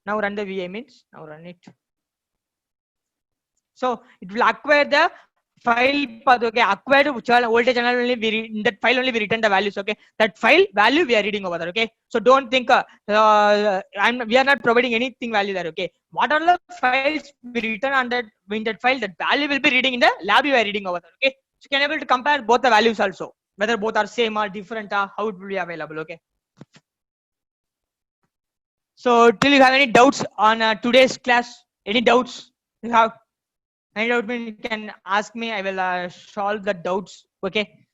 [SPEAKER 3] Now run the VI means, now run it. So it will acquire the file path. Okay, acquired voltage channel only in that file only we return the values. Okay, that file value we are reading over there. Okay, so don't think we are not providing anything value there. Okay, what are the files we return on that in that file, that value will be reading in the lab you are reading over there. Okay, so you can able to compare both the values also, whether both are same or different, how it will be available. Okay. So till you have any doubts on today's class, any doubts you have? Any doubt, you can ask me. I will solve the doubts. Okay.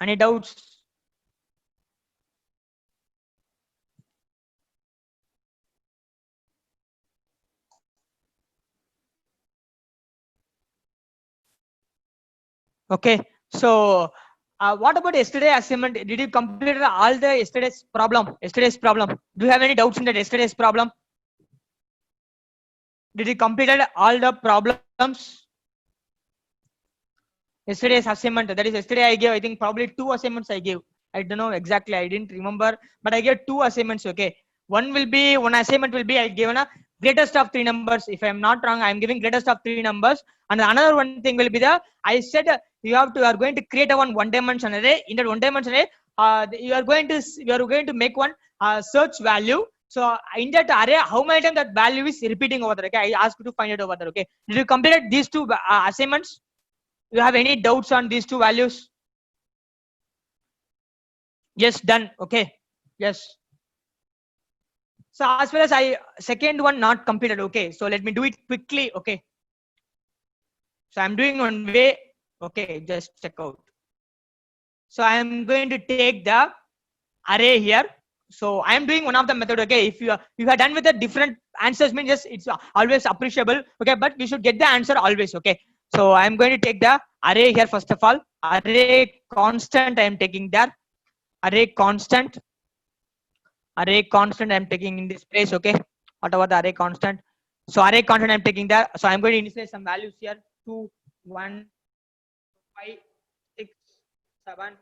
[SPEAKER 3] Any doubts? Okay. So what about yesterday assignment? Did you complete all the yesterday's problem? Yesterday's problem. Do you have any doubts in that yesterday's problem? Did you complete all the problems? Yesterday's assignment. That is yesterday I gave. I think probably 2 assignments I gave. I don't know exactly. I didn't remember, but I gave 2 assignments. Okay. One assignment will be I given a greatest of 3 numbers. If I am not wrong, I am giving greatest of 3 numbers. And another one thing will be I said you are going to create a one dimension array. In that one dimension array, you are going to make one search value. So in that array, how many times that value is repeating over there? Okay, I asked you to find it over there. Okay, did you complete these 2 assignments? You have any doubts on these 2 values? Yes, done. Okay. Yes. So as well as second one not completed. Okay. So let me do it quickly. Okay. So I'm doing one way. Okay. Just check out. So I am going to take the array here. So I am doing one of the method. Okay. If you are done with the different answers, means just it's always appreciable. Okay. But we should get the answer always. Okay. So I am going to take the array here. First of all, array constant I am taking there. Array constant I am taking in this place. Okay, whatever the array constant. So array constant I am taking there. So I am going to initialize some values here. 2 1 5 6 7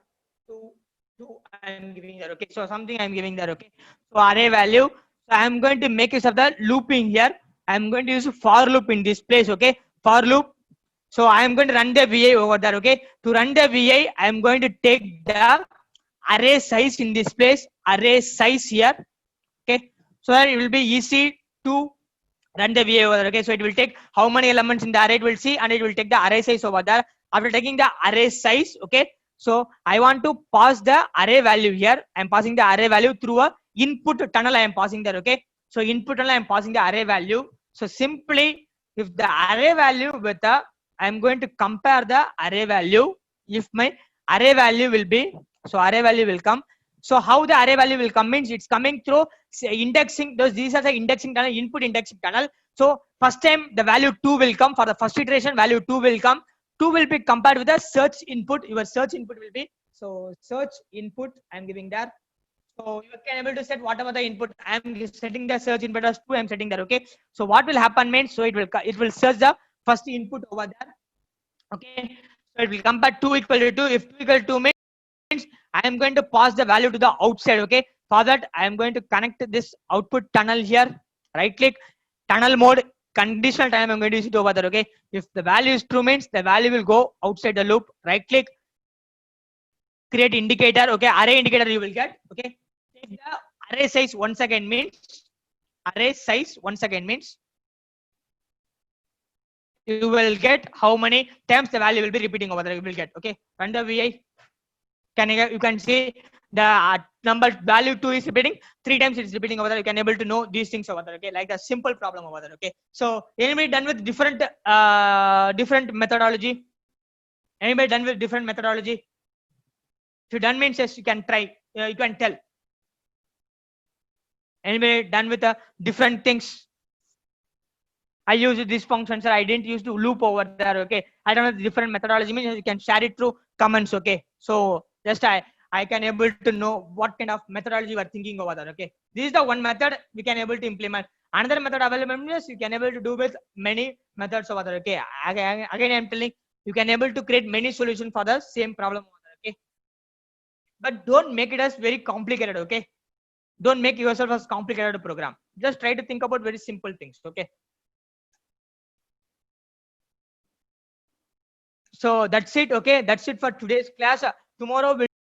[SPEAKER 3] 2 2 I am giving there. Okay, so something I am giving there. Okay, so array value. So I am going to make use of the looping here. I am going to use for loop in this place. Okay, for loop. So I am going to run the VI over there. Okay, to run the VI I am going to take the array size in this place, array size here. Okay, so that it will be easy to run the VA over there. Okay, so it will take how many elements in the array it will see, and it will take the array size over there. After taking the array size, okay, so I want to pass the array value here. I am passing the array value through a input tunnel. I am passing there. Okay, so input tunnel I am passing the array value. So simply, if the array value with the, I am going to compare the array value. If my array value will be, so array value will come. So how the array value will come means it's coming through indexing. These are the indexing tunnel, input indexing tunnel. So first time the value 2 will come. For the first iteration, value 2 will come. 2 will be compared with the search input. Your search input will be, so search input I am giving there. So you can able to set whatever the input. I am setting the search input as 2. I am setting there. Okay. So what will happen means, so it will search the first input over there. Okay. So it will compare 2 equal to 2. If 2 equal to 2 means I am going to pass the value to the outside. Okay, for that I am going to connect this output tunnel here. Right click, tunnel mode, conditional time I'm going to use it over there. Okay, if the value is true means the value will go outside the loop. Right click, create indicator. Okay, array indicator you will get. Okay, take the array size 1 second means array size 1 second means you will get how many times the value will be repeating over there. You will get. Okay, run the vi. You can see the number value 2 is repeating 3 times. It's repeating over there. You can able to know these things over there. Okay, like the simple problem over there. Okay, so anybody done with different different methodology? Anybody done with different methodology? If you done means yes, you can try. You can tell. Anybody done with different things? I use this function, sir. I didn't use to loop over there. Okay, I don't know the different methodology means you can share it through comments. Okay, so just I can able to know what kind of methodology you are thinking over there. Okay, this is the one method we can able to implement. Another method available is you can able to do with many methods over there. Okay, again I'm telling you can able to create many solutions for the same problem over there. Okay, but don't make it as very complicated. Okay, don't make yourself as complicated program. Just try to think about very simple things. Okay. So that's it. Okay, that's it for today's class. Tomorrow we'll